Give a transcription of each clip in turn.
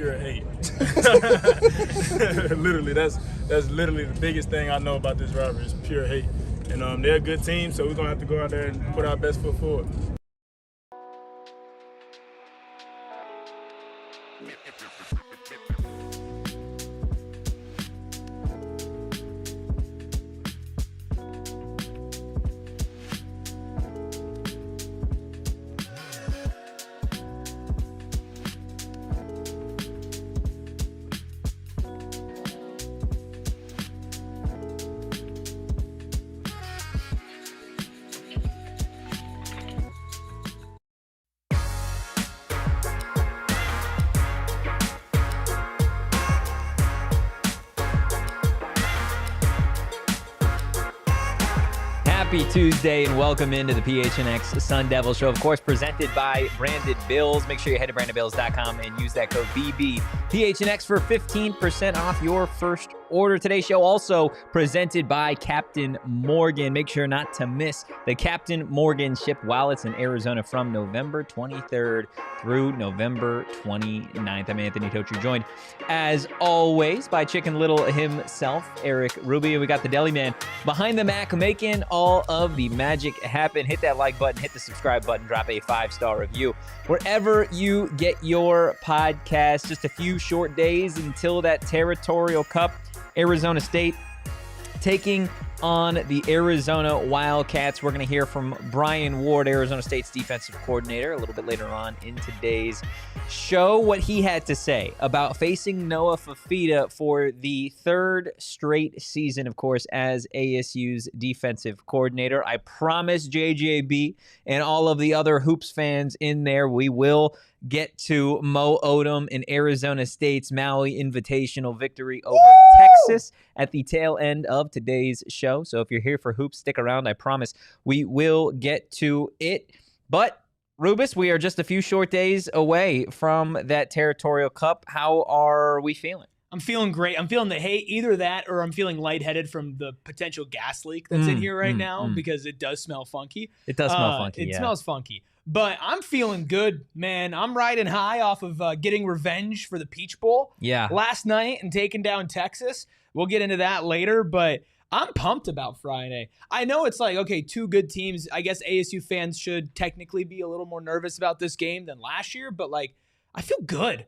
pure hate. Literally, that's literally the biggest thing I know about this rivalry is pure hate. And they're a good team, so we're going to have to go out there and put our best foot forward. Happy Tuesday and welcome into the PHNX Sun Devils show, of course, presented by Branded Bills. Make sure you head to brandedbills.com and use that code BBPHNX for 15% off your first order. Today's show also presented by Captain Morgan. Make sure not to miss the Captain Morgan Ship Wallets in Arizona from November 23rd through November 29th. I'm Anthony Totri, joined as always by Chicken Little himself, Erik Ruby. We got the deli man behind the Mac making all of the magic happen. Hit that like button, hit the subscribe button, drop a 5-star review wherever you get your podcast. Just a few short days until that Territorial Cup. Arizona State taking on the Arizona Wildcats. We're going to hear from Brian Ward, Arizona State's defensive coordinator, a little bit later on in today's show, what he had to say about facing Noah Fifita for the third straight season, of course, as ASU's defensive coordinator. I promise JJB and all of the other Hoops fans in there, we will get to Moe Odum in Arizona State's Maui Invitational victory over Texas at the tail end of today's show. So if you're here for Hoops, stick around. I promise we will get to it. But Rubus, we are just a few short days away from that Territorial Cup. How are we feeling? I'm feeling great. I'm feeling the hate, either that or I'm feeling lightheaded from the potential gas leak that's in here right now because it does smell funky. It does smell funky, It smells funky. But I'm feeling good, man. I'm riding high off of getting revenge for the Peach Bowl last night and taking down Texas. We'll get into that later, but I'm pumped about Friday. I know it's like, okay, two good teams. I guess ASU fans should technically be a little more nervous about this game than last year, but like, I feel good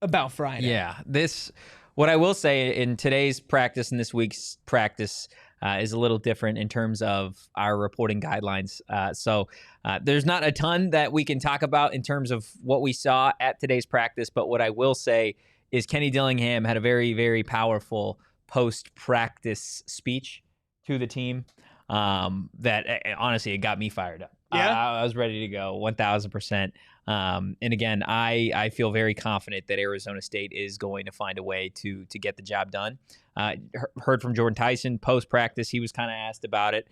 about Friday. Yeah, what I will say in today's practice and this week's practice is a little different in terms of our reporting guidelines. So there's not a ton that we can talk about in terms of what we saw at today's practice. But what I will say is Kenny Dillingham had a very, very powerful post-practice speech to the team that honestly, it got me fired up. Yeah. I was ready to go 1,000%. And again, I feel very confident that Arizona State is going to find a way to get the job done. Heard from Jordan Tyson post-practice. He was kind of asked about it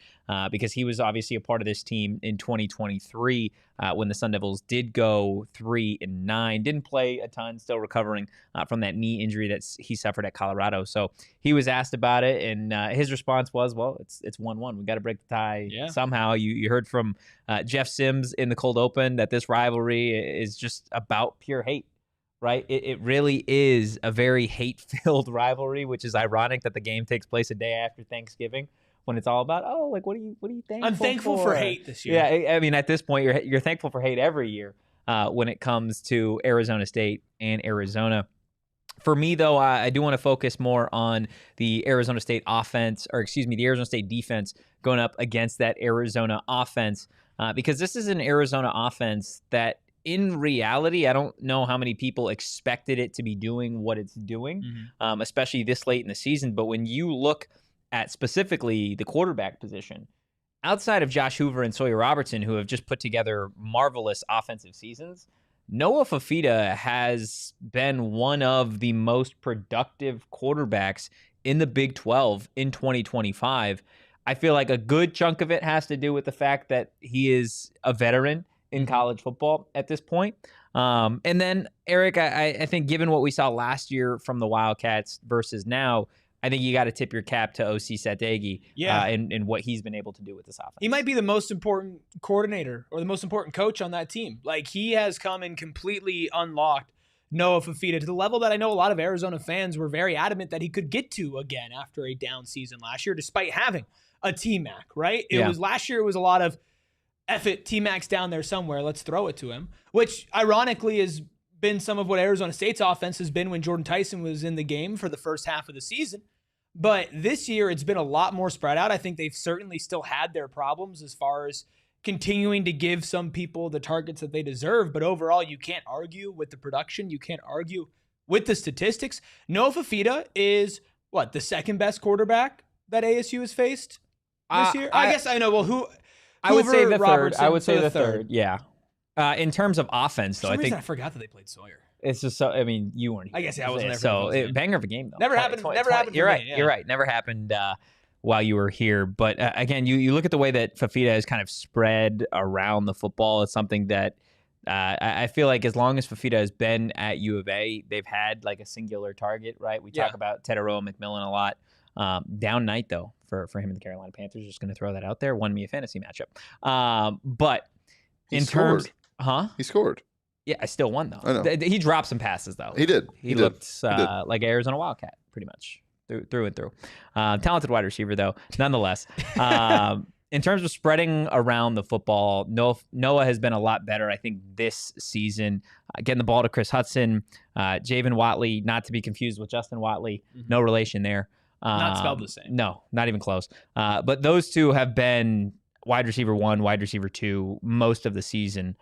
because he was obviously a part of this team in 2023 when the Sun Devils did go 3-9. Didn't play a ton, still recovering from that knee injury that he suffered at Colorado. So he was asked about it, and his response was, well, it's 1-1. We got to break the tie somehow. You heard from Jeff Sims in the cold open that this rivalry is just about pure hate. Right? It really is a very hate-filled rivalry, which is ironic that the game takes place a day after Thanksgiving when it's all about, what are you thankful for? I'm thankful for hate this year. Yeah, I mean, at this point, you're thankful for hate every year when it comes to Arizona State and Arizona. For me, though, I do want to focus more on the Arizona State offense, the Arizona State defense going up against that Arizona offense, because this is an Arizona offense that, in reality, I don't know how many people expected it to be doing what it's doing, especially this late in the season. But when you look at specifically the quarterback position, outside of Josh Hoover and Sawyer Robertson, who have just put together marvelous offensive seasons, Noah Fifita has been one of the most productive quarterbacks in the Big 12 in 2025. I feel like a good chunk of it has to do with the fact that he is a veteran in college football at this point. And then, Erik, I think given what we saw last year from the Wildcats versus now, I think you got to tip your cap to O.C. Sadeghi and what he's been able to do with this offense. He might be the most important coordinator or the most important coach on that team. Like, he has come and completely unlocked Noah Fifita to the level that I know a lot of Arizona fans were very adamant that he could get to again after a down season last year, despite having a T-Mac, right? Last year, it was a lot of, F it, T-Mac's down there somewhere, let's throw it to him, which ironically has been some of what Arizona State's offense has been when Jordan Tyson was in the game for the first half of the season. But this year, it's been a lot more spread out. I think they've certainly still had their problems as far as continuing to give some people the targets that they deserve. But overall, you can't argue with the production. You can't argue with the statistics. Noah Fifita is, the second best quarterback that ASU has faced this year? I guess I know. Well, who? I would say the Robertson third. I would say the third. Yeah. In terms of offense, though, For some reason, I forgot that they played Sawyer. It's just so. I mean, you weren't. I guess I wasn't there. So banger of a game though. Never happened. You're right. You're right. Never happened while you were here. But again, you look at the way that Fifita has kind of spread around the football. It's something that I feel like as long as Fifita has been at U of A, they've had like a singular target. Right. We talk about Territorial McMillan a lot. Down night though for him and the Carolina Panthers. Just going to throw that out there. Won me a fantasy matchup. But he scored. He scored. Yeah, I still won though. I know. He dropped some passes though. He did. He looked like an Arizona Wildcat pretty much through and through. Talented wide receiver though, nonetheless. In terms of spreading around the football, Noah has been a lot better, I think, this season. Getting the ball to Chris Hudson, Javen Watley, not to be confused with Justin Watley, no relation there. Not spelled the same. No, not even close. But those two have been wide receiver 1, wide receiver 2 most of the season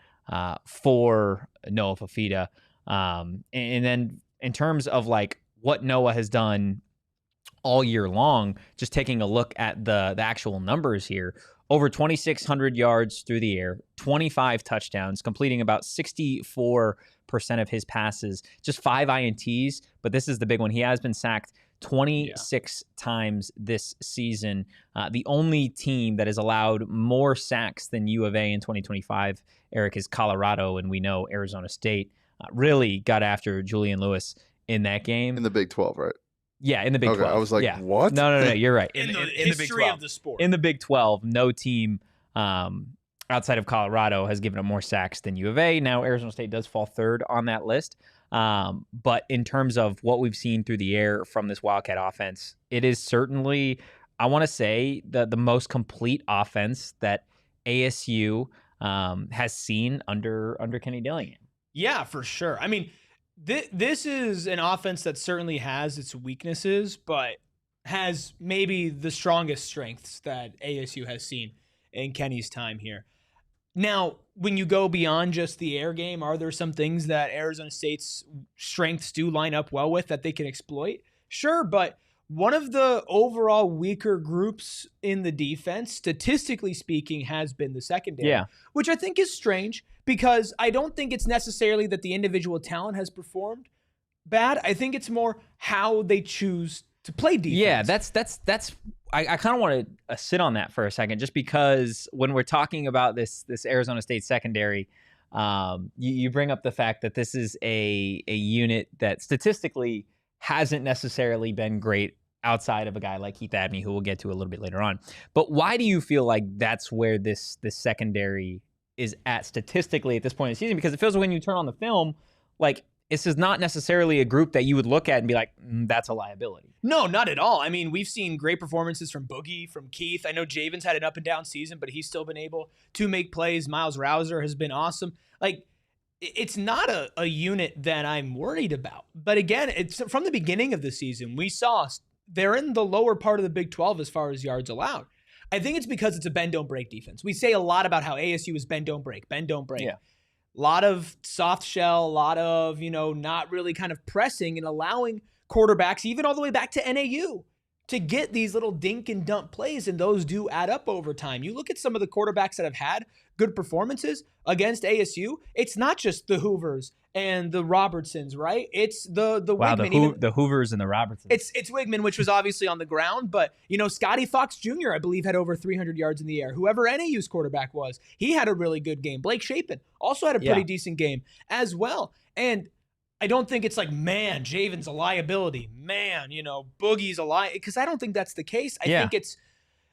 for Noah Fifita. And then in terms of like what Noah has done all year long, just taking a look at the actual numbers here, over 2,600 yards through the air, 25 touchdowns, completing about 64% of his passes, just 5 INTs. But this is the big one. He has been sacked 26 times this season. The only team that has allowed more sacks than U of A in 2025, Erik, is Colorado, and we know Arizona State really got after Julian Lewis in that game. In the Big 12, right? Yeah, in the Big 12. I was like, what? No, you're right. In the Big history 12. of the sport. In the Big 12, no team outside of Colorado has given up more sacks than U of A. Now, Arizona State does fall third on that list. But in terms of what we've seen through the air from this Wildcat offense, it is certainly, I want to say, the most complete offense that ASU has seen under Kenny Dillingham. Yeah, for sure. I mean, this is an offense that certainly has its weaknesses, but has maybe the strongest strengths that ASU has seen in Kenny's time here. Now, when you go beyond just the air game, are there some things that Arizona State's strengths do line up well with that they can exploit? Sure, but one of the overall weaker groups in the defense, statistically speaking, has been the secondary, which I think is strange because I don't think it's necessarily that the individual talent has performed bad. I think it's more how they choose to play defense. Yeah, that's. I kind of want to sit on that for a second, just because when we're talking about this Arizona State secondary, you bring up the fact that this is a unit that statistically hasn't necessarily been great outside of a guy like Keith Abney, who we'll get to a little bit later on. But why do you feel like that's where this secondary is at statistically at this point in the season? Because it feels like when you turn on the film, like this is not necessarily a group that you would look at and be like, that's a liability. No, not at all. I mean, we've seen great performances from Boogie, from Keith. I know Javen's had an up and down season, but he's still been able to make plays. Miles Rouser has been awesome. Like, it's not a unit that I'm worried about. But again, it's from the beginning of the season, we saw they're in the lower part of the Big 12 as far as yards allowed. I think it's because it's a bend, don't break defense. We say a lot about how ASU is bend, don't break, bend, don't break. Yeah. A lot of soft shell, a lot of, not really kind of pressing and allowing quarterbacks, even all the way back to NAU, to get these little dink and dump plays, and those do add up over time. You look at some of the quarterbacks that have had good performances against ASU, it's not just the Hoovers and the Robertsons, right? It's the Wigman. The Hoovers and the Robertsons. It's Wigman, which was obviously on the ground, but, Scotty Fox Jr., I believe, had over 300 yards in the air. Whoever NAU's quarterback was, he had a really good game. Blake Shapen also had a pretty decent game as well. And I don't think it's like, man, Javen's a liability. Man, Boogie's a liability. Because I don't think that's the case. I think it's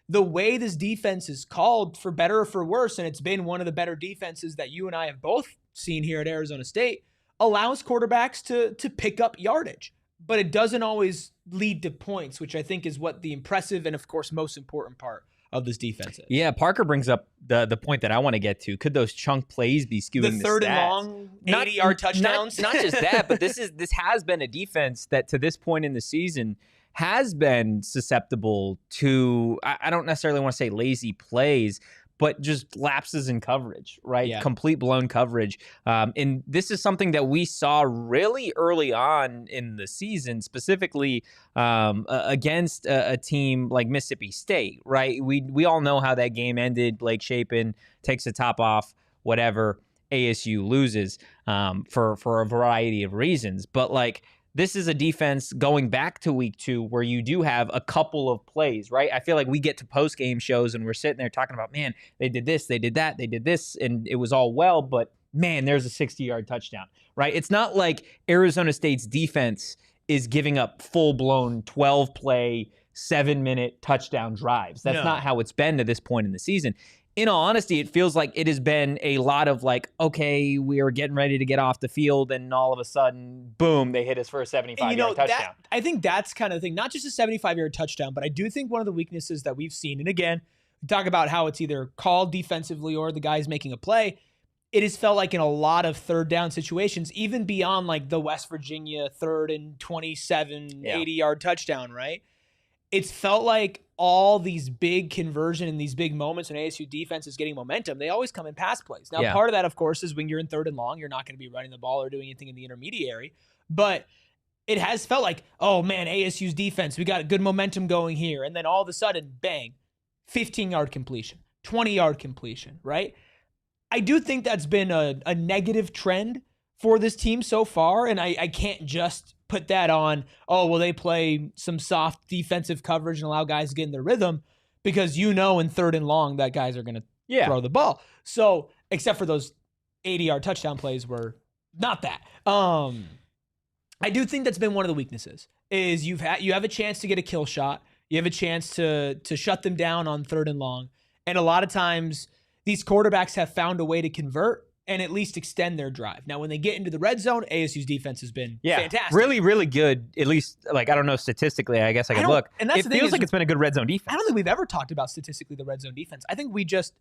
the way this defense is called, for better or for worse, and it's been one of the better defenses that you and I have both seen here at Arizona State. allows quarterbacks to pick up yardage, but it doesn't always lead to points, which I think is what the impressive and, of course, most important part of this defense is. Yeah, Parker brings up the point that I want to get to. Could those chunk plays be skewing the third stats? and long 80-yard touchdowns? Not just that, but this has been a defense that to this point in the season has been susceptible to, I don't necessarily want to say lazy plays, but just lapses in coverage, right? Yeah. Complete blown coverage. And this is something that we saw really early on in the season, specifically against a team like Mississippi State, right? We all know how that game ended. Blake Shapen takes the top off, whatever. ASU loses for a variety of reasons. But like, this is a defense going back to week 2 where you do have a couple of plays, right? I feel like we get to post-game shows and we're sitting there talking about, man, they did this, they did that, they did this, and it was all well, but man, there's a 60-yard touchdown, right? It's not like Arizona State's defense is giving up full-blown 12-play, 7-minute touchdown drives. That's not how it's been to this point in the season. In all honesty, it feels like it has been a lot of like, okay, we are getting ready to get off the field, and all of a sudden, boom, they hit us for a 75-yard touchdown. I think that's kind of the thing, not just a 75-yard touchdown, but I do think one of the weaknesses that we've seen, and again, we talk about how it's either called defensively or the guy's making a play, it has felt like in a lot of third down situations, even beyond like the West Virginia 3rd and 27, 80-yard touchdown, right? It's felt like all these big conversion and these big moments when ASU defense is getting momentum, they always come in pass plays. Now, part of that, of course, is when you're in 3rd and long, you're not going to be running the ball or doing anything in the intermediary. But it has felt like, oh, man, ASU's defense, we got good momentum going here. And then all of a sudden, bang, 15-yard completion, 20-yard completion, right? I do think that's been a negative trend for this team so far, and I can't just put that on, oh, well, they play some soft defensive coverage and allow guys to get in their rhythm, because in 3rd and long that guys are going to throw the ball. So except for those 80-yard touchdown plays were not that. I do think that's been one of the weaknesses is you have a chance to get a kill shot. You have a chance to shut them down on 3rd and long. And a lot of times these quarterbacks have found a way to convert and at least extend their drive. Now, when they get into the red zone, ASU's defense has been fantastic. Really, really good. At least, like, I don't know statistically. I guess I could look. And it feels like it's been a good red zone defense. I don't think we've ever talked about statistically the red zone defense. I think we just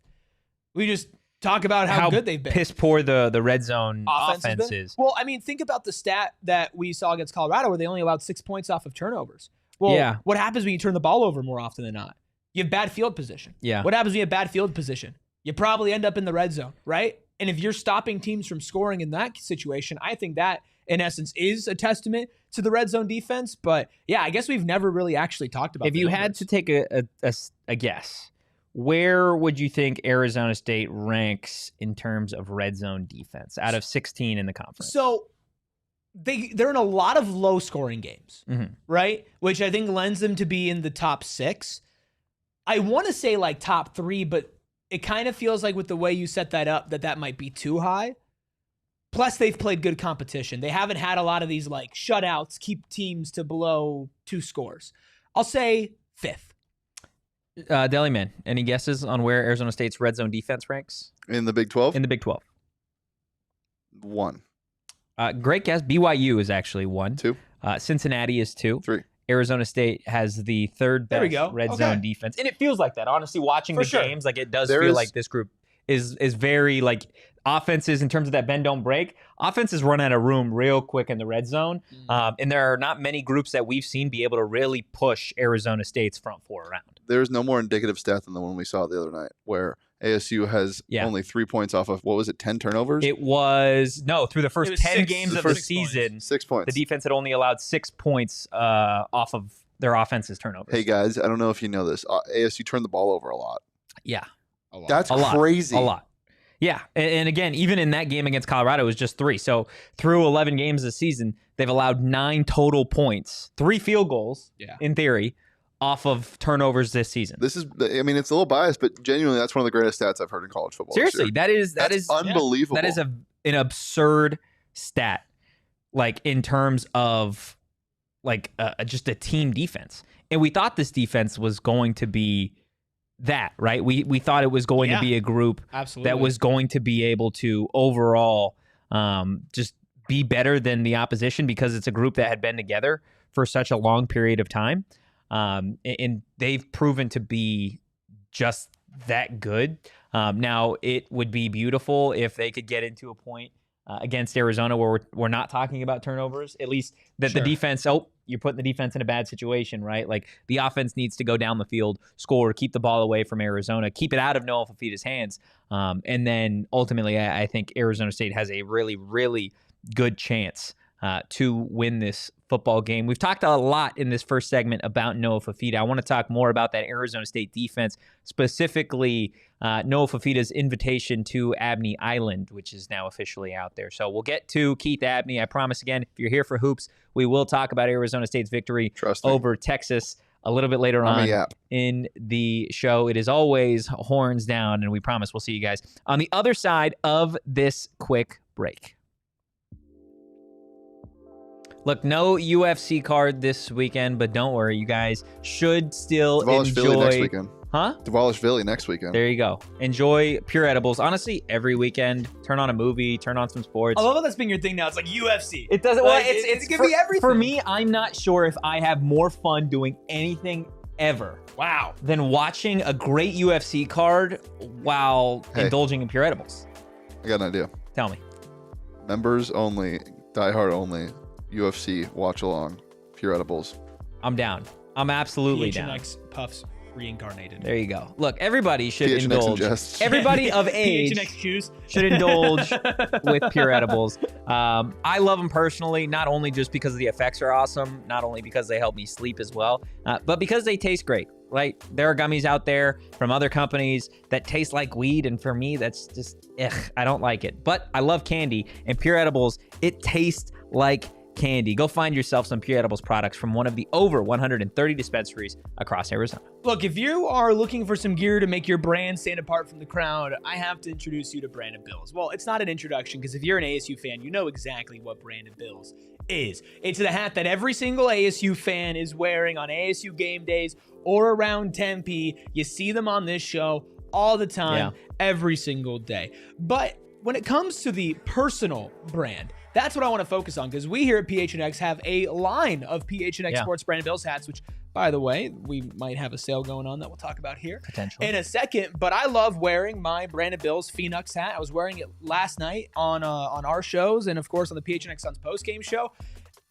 talk about how good they've been. Piss poor the red zone offense is. Well, I mean, think about the stat that we saw against Colorado where they only allowed 6 points off of turnovers. Well, what happens when you turn the ball over more often than not? You have bad field position. Yeah. What happens when you have bad field position? You probably end up in the red zone, right? And if you're stopping teams from scoring in that situation, I think that, in essence, is a testament to the red zone defense. But, yeah, I guess we've never really actually talked about it. If you had to take a guess, where would you think Arizona State ranks in terms of red zone defense out of 16 in the conference? So they're in a lot of low-scoring games, right? Which I think lends them to be in the top 6. I want to say, like, top 3, but it kind of feels like with the way you set that up that might be too high. Plus, they've played good competition. They haven't had a lot of these like shutouts, keep teams to below 2 scores. I'll say 5th. Deli-Man, any guesses on where Arizona State's red zone defense ranks? In the Big 12? In the Big 12. 1. Great guess. BYU is actually 1. 2. Cincinnati is 2. 3. Arizona State has the 3rd best red zone defense. And it feels like that. Honestly, watching the games, like it does feel like this group is very like offenses in terms of that bend don't break. Offenses run out of room real quick in the red zone. And there are not many groups that we've seen be able to really push Arizona State's front 4 around. There's no more indicative stat than the one we saw the other night where ASU has only 3 points off of, what was it, 10 turnovers? It was, no, through the first 10 games of the season, 6 points. The defense had only allowed 6 points off of their offense's turnovers. Hey, guys, I don't know if you know this. ASU turned the ball over a lot. Yeah. A lot. That's crazy. A lot. Yeah. And again, even in that game against Colorado, it was just 3. So through 11 games this season, they've allowed 9 total points, 3 field goals, in theory, off of turnovers this season. This is, I mean, it's a little biased, but genuinely, that's one of the greatest stats I've heard in college football. Seriously, that is unbelievable. That is an absurd stat, like in terms of like just a team defense. And we thought this defense was going to be that, right? We thought it was going to be a group that was going to be able to overall just be better than the opposition because it's a group that had been together for such a long period of time. And they've proven to be just that good. Now, it would be beautiful if they could get into a point against Arizona where we're not talking about turnovers, at least that the defense, you're putting the defense in a bad situation, right? Like the offense needs to go down the field, score, keep the ball away from Arizona, keep it out of Noah Fifita's hands. And then ultimately, I think Arizona State has a really, really good chance to win this football game. We've talked a lot in this first segment about Noah Fifita. I want to talk more about that Arizona State defense, specifically Noah Fifita's invitation to Abney Island, which is now officially out there. So we'll get to Keith Abney. I promise again, if you're here for hoops, we will talk about Arizona State's victory over Texas a little bit later on in the show. It is always horns down, and we promise we'll see you guys on the other side of this quick break. Look, no UFC card this weekend, but don't worry, you guys should still enjoy. Philly next weekend. Huh? Demolish Philly next weekend. There you go. Enjoy Pure Edibles. Honestly, every weekend, turn on a movie, turn on some sports. I love how that's been your thing now. It's like UFC. It doesn't. Like, well, it's gonna be everything. For me, I'm not sure if I have more fun doing anything ever. Wow. Than watching a great UFC card while indulging in Pure Edibles. I got an idea. Tell me. Members only, diehard only. UFC watch along, Pure Edibles. I'm down. I'm absolutely down. PHNX Puffs reincarnated. There you go. Look, everybody should PHNX indulge. Ingests. Everybody of age should indulge with Pure Edibles. I love them personally, not only just because the effects are awesome, not only because they help me sleep as well, but because they taste great. Right? There are gummies out there from other companies that taste like weed, and for me, that's just, I don't like it. But I love candy, and Pure Edibles, it tastes like candy. Go find yourself some Pure Edibles products from one of the over 130 dispensaries across Arizona. Look, if you are looking for some gear to make your brand stand apart from the crowd, I have to introduce you to Brandon Bills. Well, it's not an introduction because if you're an ASU fan, you know exactly what Brandon Bills is. It's the hat that every single ASU fan is wearing on ASU game days or around Tempe. You see them on this show all the time, every single day. But when it comes to the personal brand, that's what I want to focus on, because we here at PHNX have a line of PHNX Sports Brandon Bills hats, which, by the way, we might have a sale going on that we'll talk about here in a second. But I love wearing my Brandon Bills Phoenix hat. I was wearing it last night on our shows and, of course, on the PHNX Suns postgame show.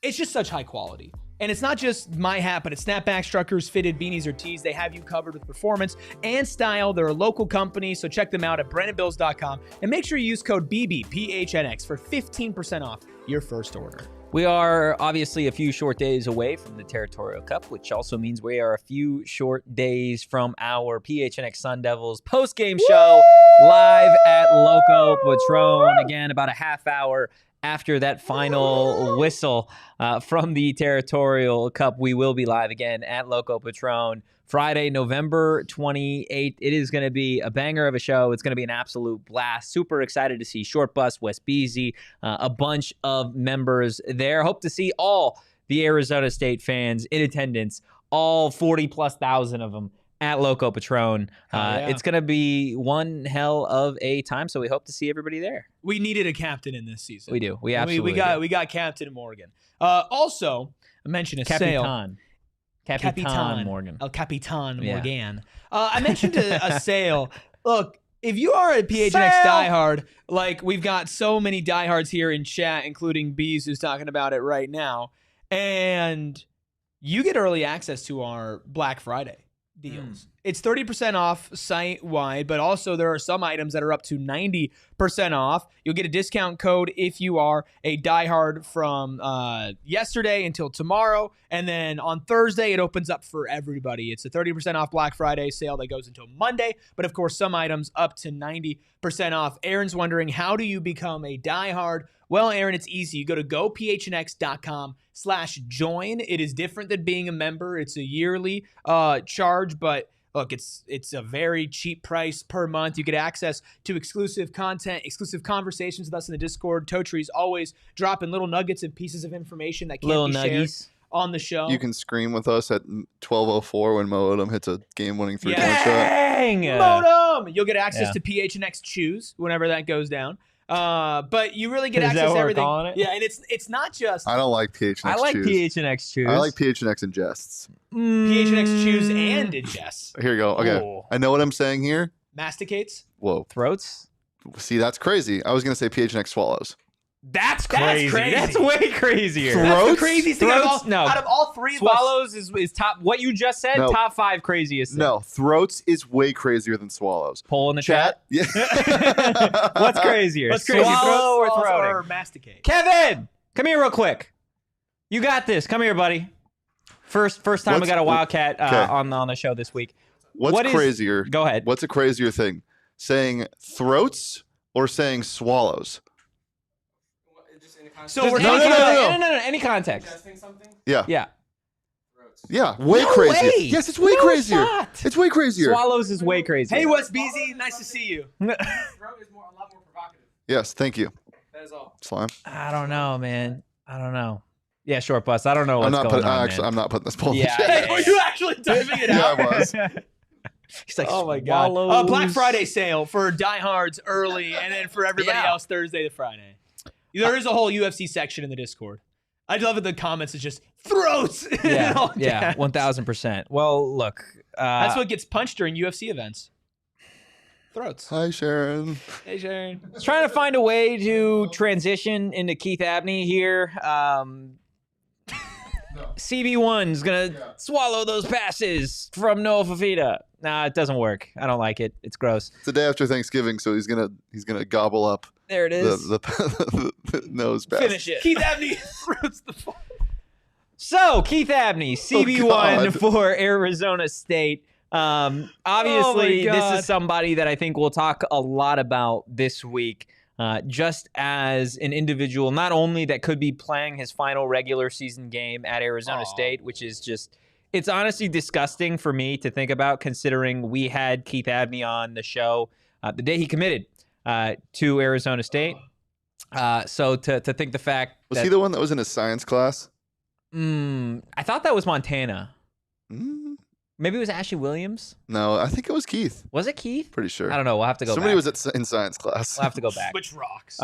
It's just such high quality. And it's not just my hat, but it's snapbacks, truckers, fitted beanies, or tees. They have you covered with performance and style. They're a local company, so check them out at BrandonBills.com. And make sure you use code BBPHNX for 15% off your first order. We are obviously a few short days away from the Territorial Cup, which also means we are a few short days from our PHNX Sun Devils post-game show live at Loco Patron. Again, about a half hour after that final whistle from the Territorial Cup, we will be live again at Loco Patron Friday, November 28th. It is going to be a banger of a show. It's going to be an absolute blast. Super excited to see Short Bus, Wes Beasy, a bunch of members there. Hope to see all the Arizona State fans in attendance, all 40+ thousand of them at Loco Patron. It's going to be one hell of a time, so we hope to see everybody there. We needed a captain in this season. We do. We absolutely we got Captain Morgan. Also, I mentioned a sale. Capitan Morgan. El Capitan Morgan. I mentioned a sale. Look, if you are a PHNX diehard, like we've got so many diehards here in chat, including Bees, who's talking about it right now, and you get early access to our Black Friday deals. It's 30% off site-wide, but also there are some items that are up to 90% off. You'll get a discount code if you are a diehard from yesterday until tomorrow, and then on Thursday it opens up for everybody. It's a 30% off Black Friday sale that goes until Monday, but of course some items up to 90% off. Aaron's wondering, how do you become a diehard? Well, Aaron, it's easy. You go to gophnx.com/join. It is different than being a member. It's a yearly charge, but look, it's a very cheap price per month. You get access to exclusive content, exclusive conversations with us in the Discord. Totri's always dropping little nuggets and pieces of information that can't be shared on the show. You can scream with us at 12:04 when Moe Odum hits a game-winning three-point shot. Dang! Moe Odum! You'll get access to PHNX Choose whenever that goes down. But you really get access to everything. Yeah, and it's not just. I don't like PHNX. I like PHNX Choose. I like PHNX Ingests. PHNX Choose and Ingests. Here you go. Okay, Ooh. I know what I'm saying here. Masticates. Whoa. Throats. See, that's crazy. I was gonna say PHNX Swallows. That's crazy. That's way crazier. That's the craziest thing out of all three of us. Swallows is top. What you just said, top 5 craziest. No, throats is way crazier than swallows. Poll in the chat. Yeah. What's crazier? What's crazier? Swallow or throating? Or masticate? Kevin, come here real quick. You got this. Come here, buddy. First time we got a Wildcat on the show this week. What's crazier? Go ahead. What's a crazier thing? Saying throats or saying swallows? So we're no. Any context. Suggesting something? Yeah. Yeah. Yeah. Way crazier. Yes, it's way crazier. It's way crazier. Swallows is way crazier. Hey, Wes Beasy, nice to see you. Throat is a lot more provocative. Yes, thank you. That is all. Slime. I don't know, man. I don't know. Yeah, Short Bus. I don't know what's going on. I'm not putting this poll. Yeah. Were you actually typing it out? Yeah, I was. He's like, oh my god. Black Friday sale for diehards early, and then for everybody else Thursday to Friday. There is a whole UFC section in the Discord. I love it. The comments is just throats. Yeah, 1000%. Well, look, that's what gets punched during UFC events. Throats. Hi, Sharon. Hey, Sharon. Trying to find a way to transition into Keith Abney here. CB1's gonna swallow those passes from Noah Fifita. Nah, it doesn't work. I don't like it. It's gross. It's the day after Thanksgiving, so he's gonna gobble up. There it is. The nose pass. Finish it. Keith Abney throws the ball. So Keith Abney, CB1 for Arizona State. Obviously, this is somebody that I think we'll talk a lot about this week. Just as an individual, not only that could be playing his final regular season game at Arizona State, which is just, it's honestly disgusting for me to think about, considering we had Keith Abney on the show the day he committed to Arizona State. So to think the fact was he the one that was in his science class? I thought that was Montana. Maybe it was Ashley Williams. No, I think it was Keith. Was it Keith? Pretty sure. I don't know. We'll have to go Somebody back. was in science class. We'll have to go back. Which rocks.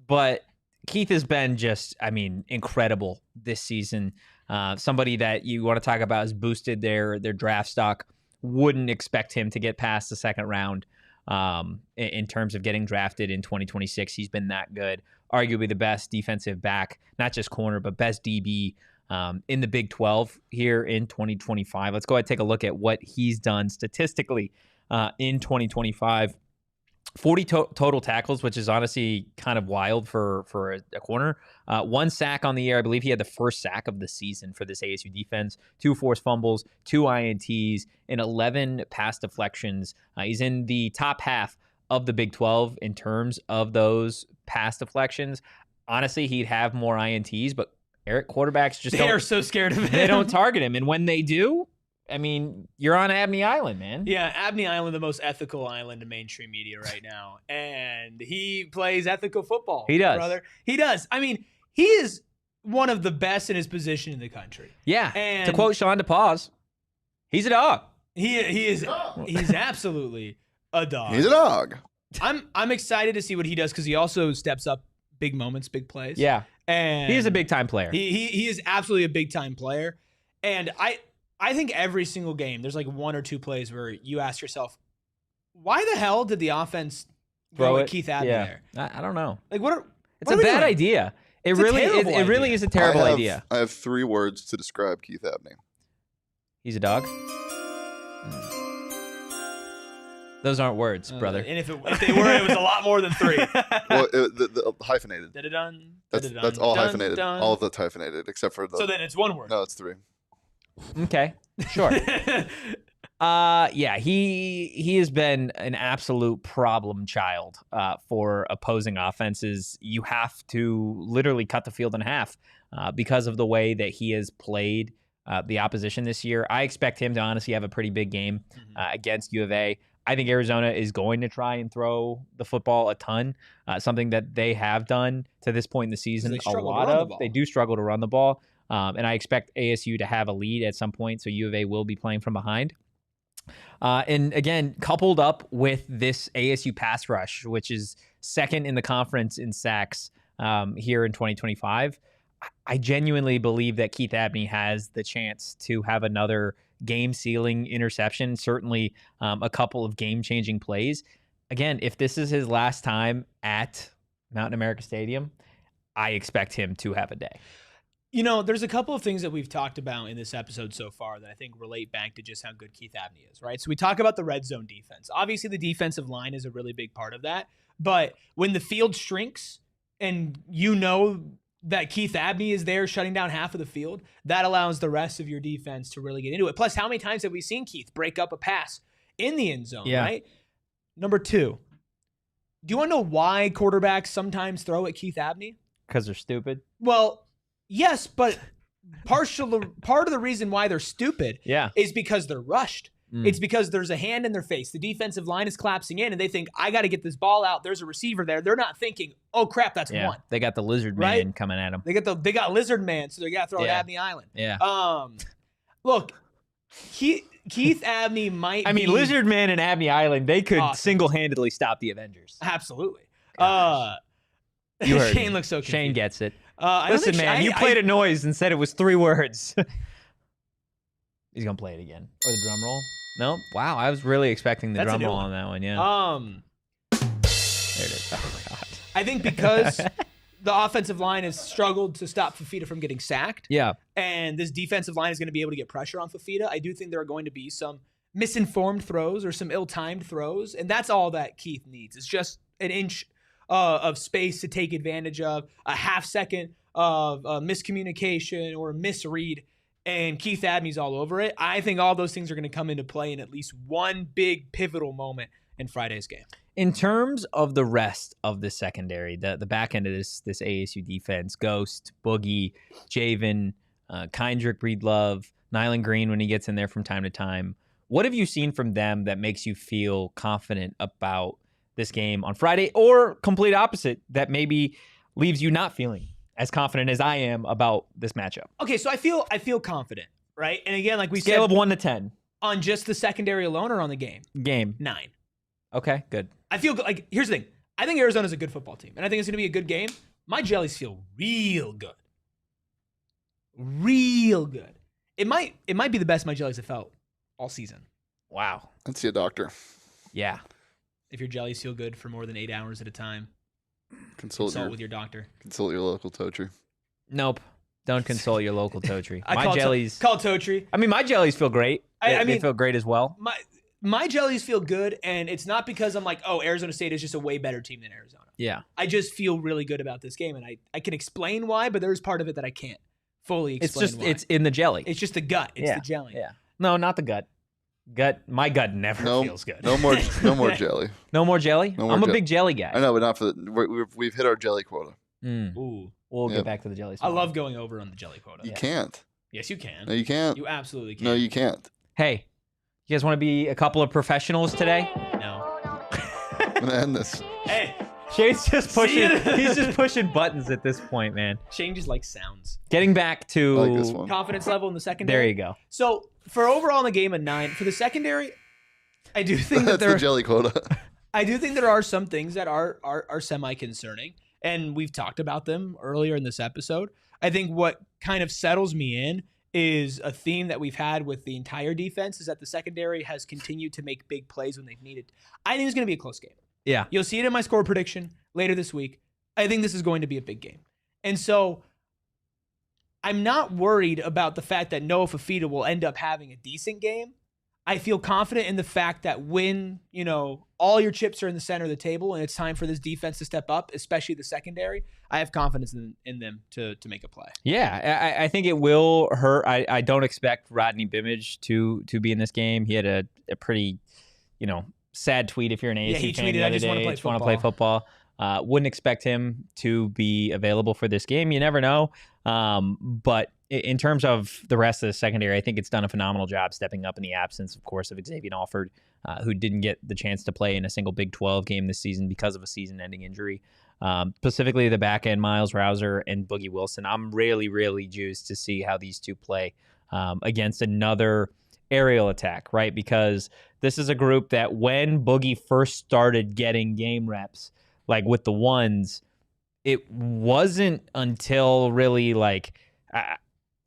But Keith has been just, incredible this season. Somebody that you want to talk about has boosted their draft stock. Wouldn't expect him to get past the second round in terms of getting drafted in 2026. He's been that good. Arguably the best defensive back, not just corner, but best DB in the Big 12 here in 2025. Let's go ahead and take a look at what he's done statistically in 2025. 40 total tackles, which is honestly kind of wild for a corner. 1 sack on the year. I believe he had the first sack of the season for this ASU defense. 2 forced fumbles, 2 INTs, and 11 pass deflections. He's in the top half of the Big 12 in terms of those pass deflections. Honestly, he'd have more INTs, but Erik, quarterbacks just are so scared of him. They don't target him. And when they do, you're on Abney Island, man. Yeah, Abney Island, the most ethical island in mainstream media right now. And he plays ethical football. He does. Brother. He does. He is one of the best in his position in the country. Yeah. And to quote Sean DePause, he's a dog. He is. He's absolutely a dog. He's a dog. I'm excited to see what he does because he also steps up big moments, big plays. Yeah. And he is a big time player. He is absolutely a big time player. And I think every single game there's like 1 or 2 plays where you ask yourself, why the hell did the offense throw at Keith Abney there? I don't know. Like it's a bad idea. It really is a terrible idea. I have 3 words to describe Keith Abney. He's a dog. Those aren't words, brother. And if they were, it was a lot more than 3. Well, the hyphenated. That's all hyphenated. Dun. All of that's hyphenated except for the. So then it's 1 word. No, it's 3. Okay, sure. Yeah, he has been an absolute problem child for opposing offenses. You have to literally cut the field in half because of the way that he has played the opposition this year. I expect him to honestly have a pretty big game against U of A. I think Arizona is going to try and throw the football a ton, something that they have done to this point in the season a lot of. They do struggle to run the ball, and I expect ASU to have a lead at some point, so U of A will be playing from behind. And again, coupled up with this ASU pass rush, which is second in the conference in sacks here in 2025. I genuinely believe that Keith Abney has the chance to have another game-sealing interception, certainly a couple of game-changing plays. Again, if this is his last time at Mountain America Stadium, I expect him to have a day. You know, there's a couple of things that we've talked about in this episode so far that I think relate back to just how good Keith Abney is, right? So we talk about the red zone defense. Obviously, the defensive line is a really big part of that. But when the field shrinks and you know that Keith Abney is there shutting down half of the field, that allows the rest of your defense to really get into it. Plus, how many times have we seen Keith break up a pass in the end zone, right? Number 2, do you want to know why quarterbacks sometimes throw at Keith Abney? Because they're stupid? Well, yes, but part of the reason why they're stupid is because they're rushed. It's because there's a hand in their face. The defensive line is collapsing in, and they think, I got to get this ball out. There's a receiver there. They're not thinking, oh, crap, that's one. They got the lizard man coming at them. They got lizard man, so they got to throw it at Abney Island. Yeah. Look, Keith Abney might I mean, lizard man and Abney Island, they could single-handedly stop the Avengers. Absolutely. You heard Shane looks so confused. Shane gets it. Listen, man, you played a noise and said it was 3 words. He's going to play it again. Or the drum roll. No? Wow, I was really expecting the drum roll on that one, There it is. Oh, God. I think because the offensive line has struggled to stop Fifita from getting sacked. Yeah. And this defensive line is going to be able to get pressure on Fifita. I do think there are going to be some misinformed throws or some ill-timed throws. And that's all that Keith needs. It's just an inch of space to take advantage of, a half second of miscommunication or misread, and Keith Abney's all over it. I think all those things are going to come into play in at least one big pivotal moment in Friday's game. In terms of the rest of the secondary, the back end of this ASU defense, Ghost, Boogie, Javen, Kindrick, Breedlove, Nyland Green when he gets in there from time to time, what have you seen from them that makes you feel confident about this game on Friday, or complete opposite, that maybe leaves you not feeling as confident as I am about this matchup? Okay, so I feel confident, right? And again, like we said, scale of 1 to 10 on just the secondary alone, or on the game? 9. Okay, good. I feel like, here's the thing. I think Arizona's a good football team, and I think it's going to be a good game. My jellies feel real good. Real good. It might be the best my jellies have felt all season. Wow. Let's see a doctor. Yeah. If your jellies feel good for more than 8 hours at a time, consult with your doctor. Consult your local Totri. Nope. Don't consult your local Totri. Call Totri. I mean, my jellies feel great. They feel great as well. My jellies feel good, and it's not because I'm like, oh, Arizona State is just a way better team than Arizona. Yeah. I just feel really good about this game, and I can explain why, but there's part of it that I can't fully explain why. It's in the jelly. It's just the gut. It's the jelly. Yeah. No, not the gut. My gut never feels good. No more jelly. No more jelly? I'm a big jelly guy. I know, but not for we've hit our jelly quota. Ooh. We'll get back to the jelly. I love going over on the jelly quota. You can't. Yes, you can. No, you can't. You absolutely can. No, you can't. Hey, you guys want to be a couple of professionals today? No. I'm gonna end this. Hey. Shane's just pushing. He's just pushing buttons at this point, man. Shane just likes sounds. Getting back to I like this one. Confidence level in the secondary. There you go. So for overall in the game, a 9. For the secondary, I do think that the jelly quota. I do think there are some things that are semi-concerning, and we've talked about them earlier in this episode. I think what kind of settles me in is a theme that we've had with the entire defense, is that the secondary has continued to make big plays when they've needed. I think it's going to be a close game. Yeah. You'll see it in my score prediction later this week. I think this is going to be a big game. And so I'm not worried about the fact that Noah Fifita will end up having a decent game. I feel confident in the fact that when, all your chips are in the center of the table and it's time for this defense to step up, especially the secondary, I have confidence in them to make a play. Yeah, I think it will hurt. I don't expect Rodney Bimage to be in this game. He had a pretty, sad tweet if you're an ASU fan the other day. I just want to play football. Wouldn't expect him to be available for this game. You never know. But in terms of the rest of the secondary, I think it's done a phenomenal job stepping up in the absence, of course, of Xavier Alford, who didn't get the chance to play in a single Big 12 game this season because of a season-ending injury. Specifically the back end, Miles Rouser and Boogie Wilson. I'm really, really juiced to see how these two play against another aerial attack, right? Because this is a group that when Boogie first started getting game reps, like with the ones, it wasn't until really like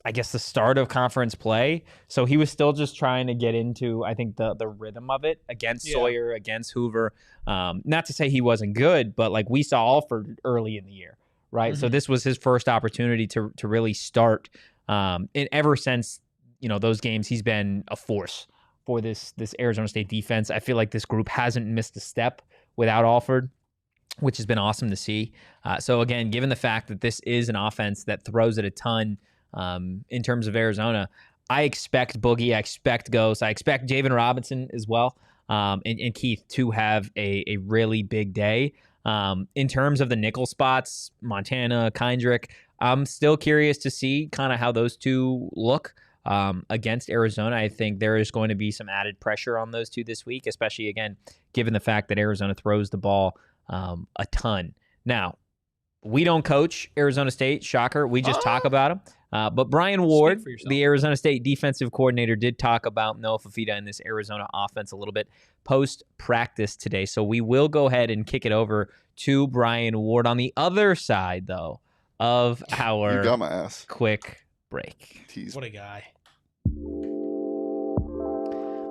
I guess the start of conference play. So he was still just trying to get into, I think, the rhythm of it against Sawyer, against Hoover. Not to say he wasn't good, but like we saw Alford early in the year, right? So this was his first opportunity to really start. And ever since, those games, he's been a force for this Arizona State defense. I feel like this group hasn't missed a step without Alford, which has been awesome to see. So again, given the fact that this is an offense that throws it a ton in terms of Arizona, I expect Boogie, I expect Ghost, I expect Javen Robinson as well, and Keith to have a really big day. In terms of the nickel spots, Montana, Kindrick, I'm still curious to see kind of how those two look against Arizona. I think there is going to be some added pressure on those two this week, especially, again, given the fact that Arizona throws the ball a ton. Now, we don't coach Arizona State, shocker. We just talk about them. But Brian Ward, the Arizona State defensive coordinator, did talk about Noah Fifita and this Arizona offense a little bit post-practice today. So we will go ahead and kick it over to Brian Ward on the other side, though, of our you got my ass. Quick break. What a guy.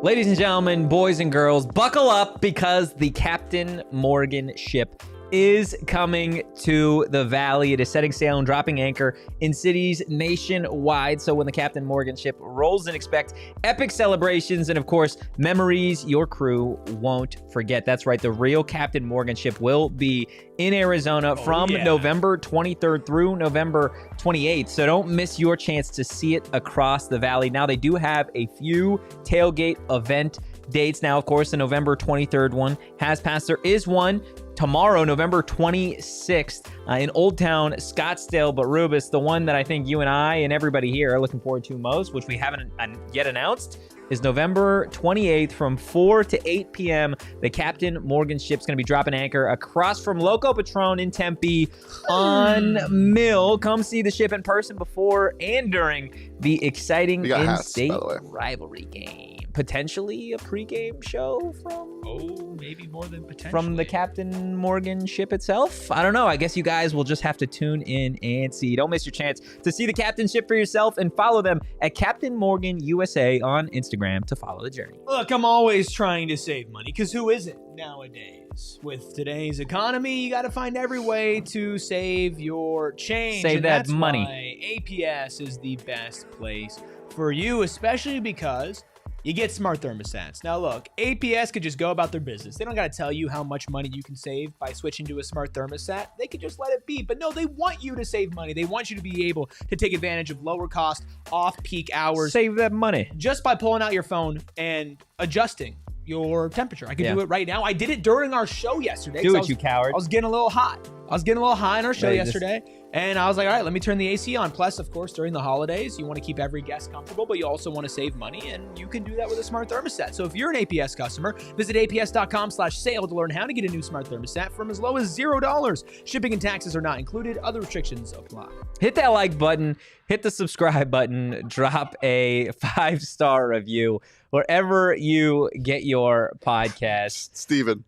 Ladies and gentlemen, boys and girls, buckle up because the Captain Morgan ship is coming to the Valley. It is setting sail and dropping anchor in cities nationwide. So when the Captain Morgan ship rolls in, expect epic celebrations and, of course, memories your crew won't forget. That's right. The real Captain Morgan ship will be in Arizona from November 23rd through November 28th. So don't miss your chance to see it across the Valley. Now, they do have a few tailgate event dates. Now, of course, the November 23rd one has passed. There is one tomorrow, November 26th, in Old Town, Scottsdale. But Rubus, the one that I think you and I and everybody here are looking forward to most, which we haven't yet announced, is November 28th from 4 to 8 p.m. The Captain Morgan ship's going to be dropping anchor across from Loco Patron in Tempe on Mill. Come see the ship in person before and during the exciting in-state rivalry game. Potentially a pregame show from maybe more than potentially from the Captain Morgan ship itself. I don't know. I guess you guys will just have to tune in and see. Don't miss your chance to see the Captain ship for yourself and follow them at Captain Morgan USA on Instagram to follow the journey. Look, I'm always trying to save money because who isn't nowadays? With today's economy, you got to find every way to save your change. Save that money. Why APS is the best place for you, especially because you get smart thermostats. Now look, APS could just go about their business. They don't got to tell you how much money you can save by switching to a smart thermostat. They could just let it be. But no, they want you to save money. They want you to be able to take advantage of lower cost, off-peak hours. Save that money. Just by pulling out your phone and adjusting your temperature. I could do it right now. I did it during our show yesterday. Do it, you coward. I was getting a little hot. I was getting a little high in our show yesterday. And I was like, all right, let me turn the AC on. Plus, of course, during the holidays, you want to keep every guest comfortable, but you also want to save money, and you can do that with a smart thermostat. So if you're an APS customer, visit aps.com/sale to learn how to get a new smart thermostat from as low as $0. Shipping and taxes are not included. Other restrictions apply. Hit that like button, hit the subscribe button, drop a 5-star review wherever you get your podcast. Steven,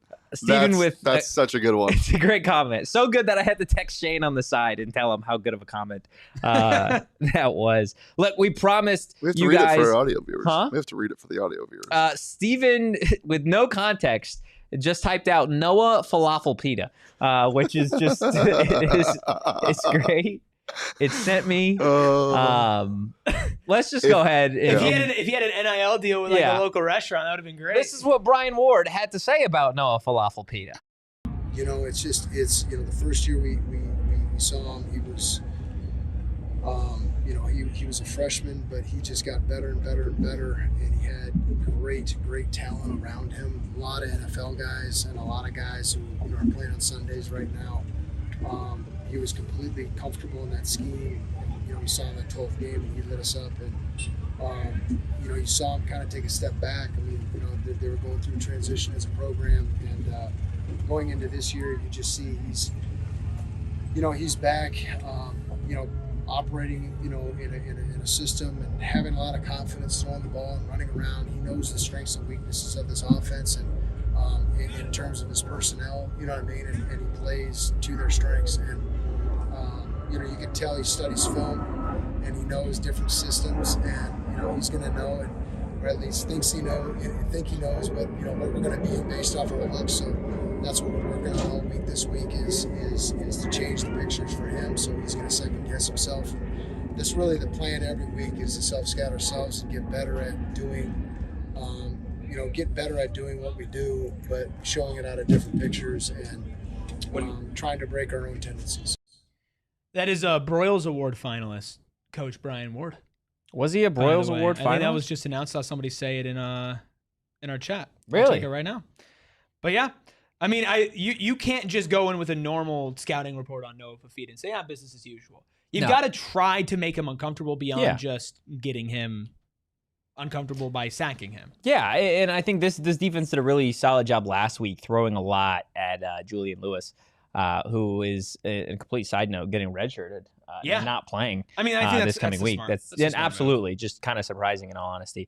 that's such a good one. It's a great comment. So good that I had to text Shane on the side and tell him how good of a comment that was. Look, we promised we have to you read guys. It for our audio viewers. Huh? We have to read it for the audio viewers. Steven, with no context, just typed out Noah Falafel Pita, which is just it's great. It sent me. Let's just go ahead. If he had an NIL deal with a local restaurant, that would have been great. This is what Brian Ward had to say about Noah Falafel Pita. It's the first year we saw him, he was, he was a freshman, but he just got better and better and better, and he had great talent around him. A lot of NFL guys and a lot of guys who are playing on Sundays right now. He was completely comfortable in that scheme. And, you saw in that 12th game and he lit us up. And, you saw him kind of take a step back. I mean, they were going through a transition as a program. And going into this year, you just see he's back, operating, in a system and having a lot of confidence throwing the ball and running around. He knows the strengths and weaknesses of this offense. And, in terms of his personnel, you know what I mean, and he plays to their strengths. And you know, you can tell he studies film and he knows different systems, and you know he's going to know it, or at least thinks he knows what what we're going to be based off of the look. So that's what we're working on all week this week is to change the pictures for him. So he's going to second guess himself. That's really the plan every week, is to self-scout ourselves and get better at doing. What we do, but showing it out of different pictures and trying to break our own tendencies. That is a Broyles Award finalist, Coach Brian Ward. Was he a Broyles Award finalist? I think that was just announced. I saw somebody say it in our chat. Really? I'll check it right now. But yeah, I mean, you can't just go in with a normal scouting report on Noah Fifita and say, business as usual. You've got to try to make him uncomfortable beyond just getting him uncomfortable by sacking him. Yeah, and I think this defense did a really solid job last week, throwing a lot at Julian Lewis, who is, a complete side note, getting redshirted and not playing. I mean, I think this coming week. That's absolutely move. Just kind of surprising in all honesty.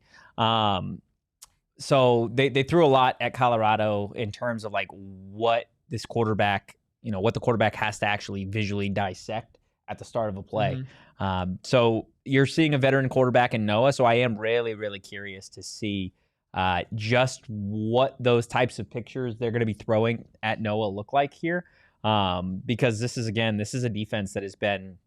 So they threw a lot at Colorado in terms of like what this quarterback, what the quarterback has to actually visually dissect at the start of a play. Mm-hmm. So you're seeing a veteran quarterback in Noah. So I am really, really curious to see just what those types of pictures they're going to be throwing at Noah look like here. Because this is a defense that has been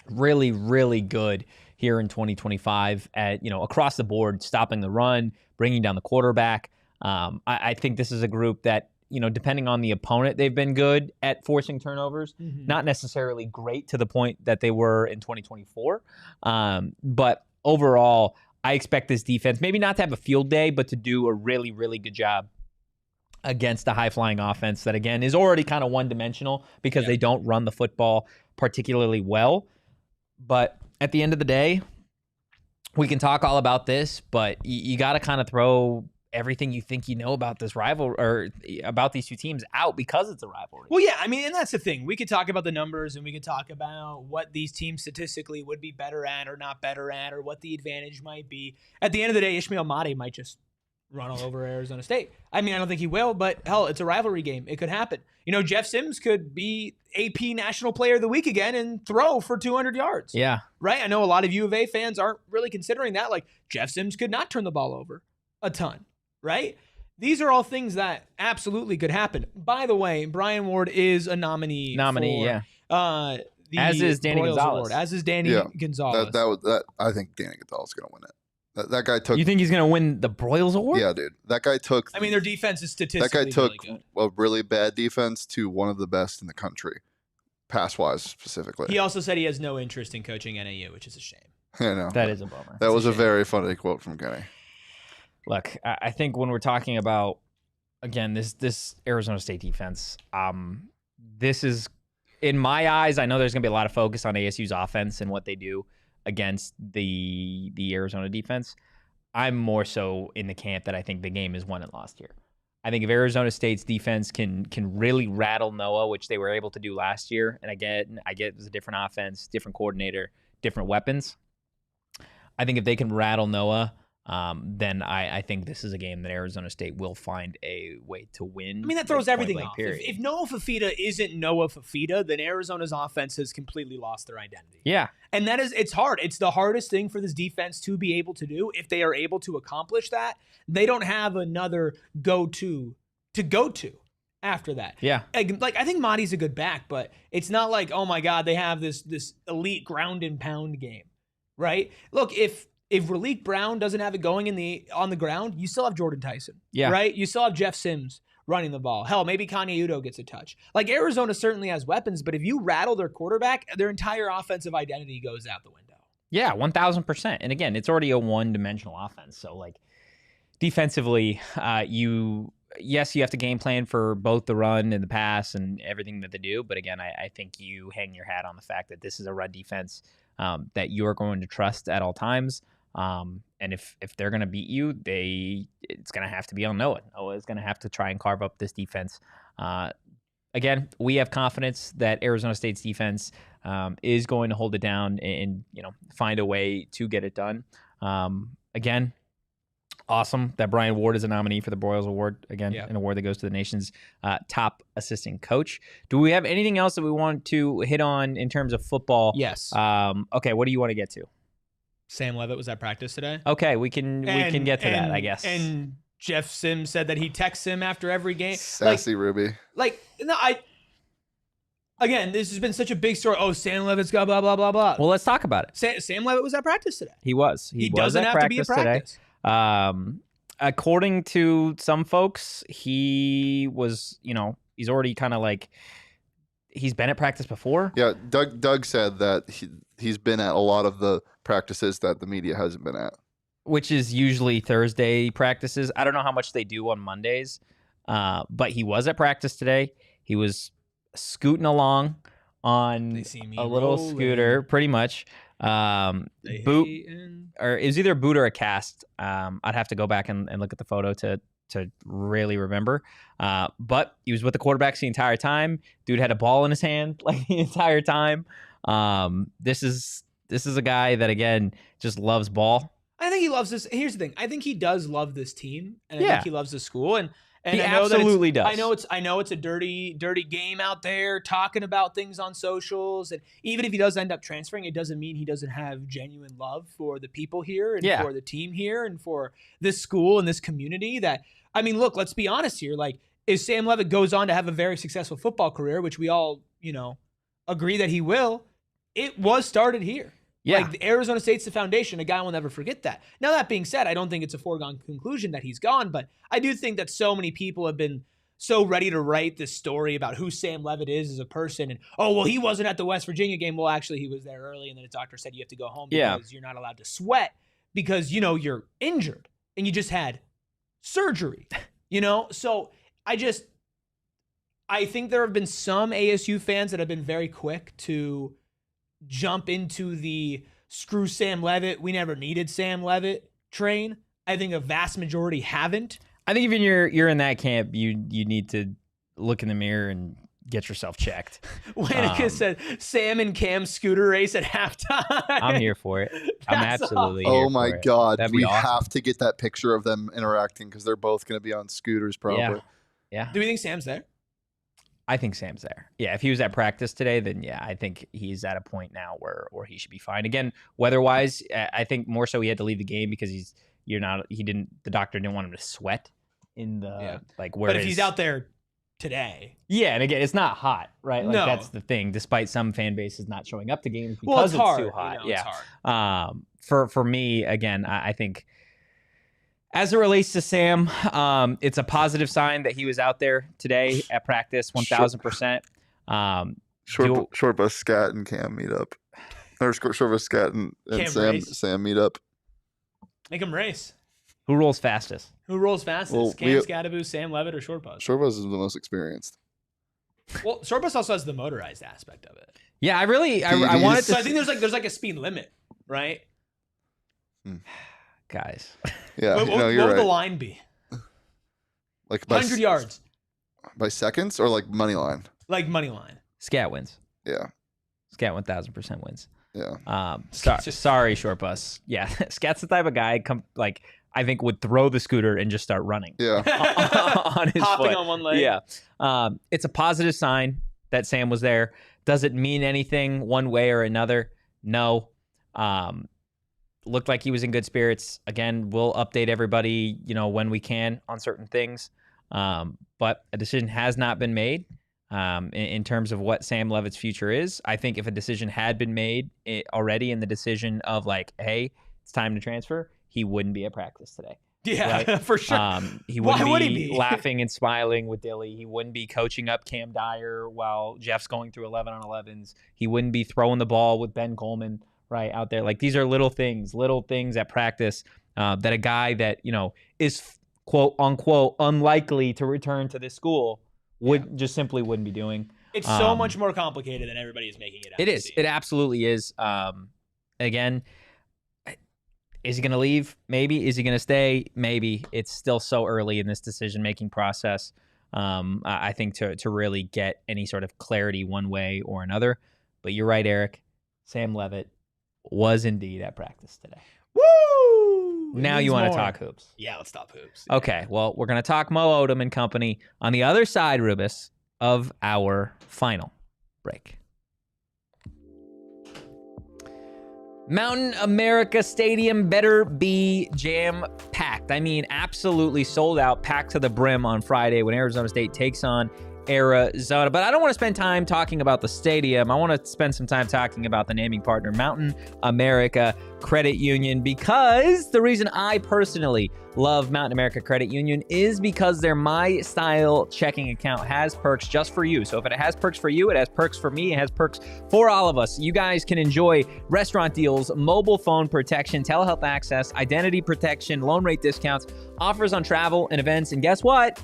really, really good here in 2025 at, across the board, stopping the run, bringing down the quarterback. I think this is a group that, depending on the opponent, they've been good at forcing turnovers. Mm-hmm. Not necessarily great to the point that they were in 2024. But overall, I expect this defense maybe not to have a field day, but to do a really, really good job against a high-flying offense that, again, is already kind of one-dimensional because they don't run the football particularly well. But at the end of the day, we can talk all about this, but you got to kind of throw everything you think about this rival or about these two teams out because it's a rivalry. Well, yeah, I mean, and that's the thing. We could talk about the numbers and we could talk about what these teams statistically would be better at or not better at or what the advantage might be. At the end of the day, Ishmael Mahdi might just run all over Arizona State. I mean, I don't think he will, but hell, it's a rivalry game. It could happen. Jeff Sims could be AP National Player of the Week again and throw for 200 yards. Yeah. Right? I know a lot of U of A fans aren't really considering that. Like, Jeff Sims could not turn the ball over a ton. Right? These are all things that absolutely could happen. By the way, Brian Ward is a nominee. Yeah. The as is Danny Broyles Gonzalez. Award, as is Danny Gonzalez. I think Danny Gonzalez is going to win it. That guy took. You think he's going to win the Broyles Award? Yeah, dude. That guy took. I mean, their defense is statistically that guy took really good. A really bad defense to one of the best in the country, pass-wise specifically. He also said he has no interest in coaching NAU, which is a shame. I know. That is a bummer. That was a very funny quote from Kenny. Look, I think when we're talking about, again, this Arizona State defense, this is, in my eyes, I know there's going to be a lot of focus on ASU's offense and what they do against the Arizona defense. I'm more so in the camp that I think the game is won and lost here. I think if Arizona State's defense can really rattle Noah, which they were able to do last year, and I get it was a different offense, different coordinator, different weapons. I think if they can rattle Noah, then I think this is a game that Arizona State will find a way to win. I mean, that throws everything off. If Noah Fifita isn't Noah Fifita, then Arizona's offense has completely lost their identity. Yeah. And it's hard. It's the hardest thing for this defense to be able to do. If they are able to accomplish that, they don't have another go-to to go to after that. Yeah. Like I think Mahdi's a good back, but it's not like, oh my God, they have this elite ground and pound game, right? Look, if Raleek Brown doesn't have it going on the ground, you still have Jordan Tyson. Yeah. Right? You still have Jeff Sims running the ball. Hell, maybe Kanye Udo gets a touch. Like, Arizona certainly has weapons, but if you rattle their quarterback, their entire offensive identity goes out the window. Yeah, 1,000%. And again, it's already a one-dimensional offense. So, like, defensively, you have to game plan for both the run and the pass and everything that they do. But again, I think you hang your hat on the fact that this is a run defense that you're going to trust at all times. And if they're going to beat you, it's going to have to be on Noah. Noah is going to have to try and carve up this defense. Again, we have confidence that Arizona State's defense is going to hold it down and find a way to get it done. Again, Awesome that Brian Ward is a nominee for the Broyles Award. Again, an award that goes to the nation's top assistant coach. Do we have anything else that we want to hit on in terms of football? Yes. Okay, what do you want to get to? Sam Leavitt was at practice today. Okay, we can get to that, I guess. And Jeff Sims said that he texts him after every game. Sassy Ruby. Again, this has been such a big story. Oh, Sam Leavitt's got blah, blah, blah, blah. Well, let's talk about it. Sam Leavitt was at practice today. He was. He doesn't have to be at practice. According to some folks, he was, he's already kind of like, he's been at practice before. Yeah, Doug said that he's been at a lot of the practices that the media hasn't been at. Which is usually Thursday practices. I don't know how much they do on Mondays, but he was at practice today. He was scooting along on a little scooter, pretty much. Boot, or it was either a boot or a cast. I'd have to go back and look at the photo to really remember. But he was with the quarterbacks the entire time. Dude had a ball in his hand like the entire time. This is a guy that, again, just loves ball. I think he loves this. Here's the thing. I think he does love this team, and I think he loves the school. And he absolutely does. I know it's a dirty game out there talking about things on socials. And even if he does end up transferring, it doesn't mean he doesn't have genuine love for the people here and for the team here and for this school and this community. Look, let's be honest here. Like, if Sam Leavitt goes on to have a very successful football career, which we all, agree that he will, it was started here. Yeah. Like, Arizona State's the foundation. A guy will never forget that. Now, that being said, I don't think it's a foregone conclusion that he's gone, but I do think that so many people have been so ready to write this story about who Sam Leavitt is as a person. And, he wasn't at the West Virginia game. Well, actually, he was there early, and then his doctor said you have to go home because you're not allowed to sweat because, you're injured and you just had surgery, So I think there have been some ASU fans that have been very quick to jump into the screw Sam Leavitt, we never needed Sam Leavitt train. I think a vast majority haven't. I think if you're in that camp, you need to look in the mirror and get yourself checked. Wanica said Sam and Cam scooter race at halftime. I'm here for it. I'm absolutely here Oh my for it. God. That'd We be awesome. have to get that picture of them interacting because they're both going to be on scooters probably. Yeah. Do we think Sam's there? I think Sam's there. Yeah, if he was at practice today, then I think he's at a point now where he should be fine. Again, weather-wise, I think more so he had to leave the game because the doctor didn't want him to sweat in the But if he's out there today. Yeah, and again, it's not hot, right? Like that's the thing. Despite some fan bases not showing up to games because it's too hot. It's hard. For me, again, I think as it relates to Sam, it's a positive sign that he was out there today at practice, 1,000%. Short bus scat and Cam meet up. Or short bus scat and Sam meet up. Make them race. Who rolls fastest? Who rolls fastest? Cam Scadaboo, Sam Leavitt, or Short Bus? Short Bus is the most experienced. Well, Short Bus also has the motorized aspect of it. Yeah, I wanted to. So I think there's like a speed limit, right? Guys. Yeah, what would the line be? Like 100 yards. By seconds or like money line? Like money line. Scat wins. Yeah. Scat 1,000% wins. Yeah. Sorry, Short Bus. Yeah, Scat's the type of guy I think would throw the scooter and just start running. Yeah. on his Hopping foot. on one leg. Yeah. It's a positive sign that Sam was there. Does it mean anything one way or another? No. Looked like he was in good spirits. Again, we'll update everybody, when we can on certain things. But a decision has not been made in terms of what Sam Leavitt's future is. I think if a decision had been made already in the decision of like, hey, it's time to transfer, he wouldn't be at practice today. Yeah, right? for sure. He wouldn't be laughing and smiling with Dilly. He wouldn't be coaching up Cam Dyer while Jeff's going through 11-on-11s. He wouldn't be throwing the ball with Ben Coleman right out there. Like, these are little things at practice that a guy that, is quote unquote unlikely to return to this school just simply wouldn't be doing. It's so much more complicated than everybody is making it out. It is. It absolutely is. Again, is he going to leave? Maybe. Is he going to stay? Maybe. It's still so early in this decision-making process, I think, to really get any sort of clarity one way or another. But you're right, Erik. Sam Leavitt was indeed at practice today. Woo! Now you want to talk hoops. Yeah, let's talk hoops. Okay, well, we're going to talk Moe Odum and company on the other side, Rubus, of our final break. Mountain America Stadium better be jam-packed. I mean, absolutely sold out, packed to the brim on Friday when Arizona State takes on Arizona. But I don't want to spend time talking about the stadium. I want to spend some time talking about the naming partner, Mountain America Credit Union, because the reason I personally love Mountain America Credit Union is because their My Style checking account has perks just for you. So if it has perks for you, it has perks for me, it has perks for all of us. You guys can enjoy restaurant deals, mobile phone protection, telehealth access, identity protection, loan rate discounts, offers on travel and events, and guess what?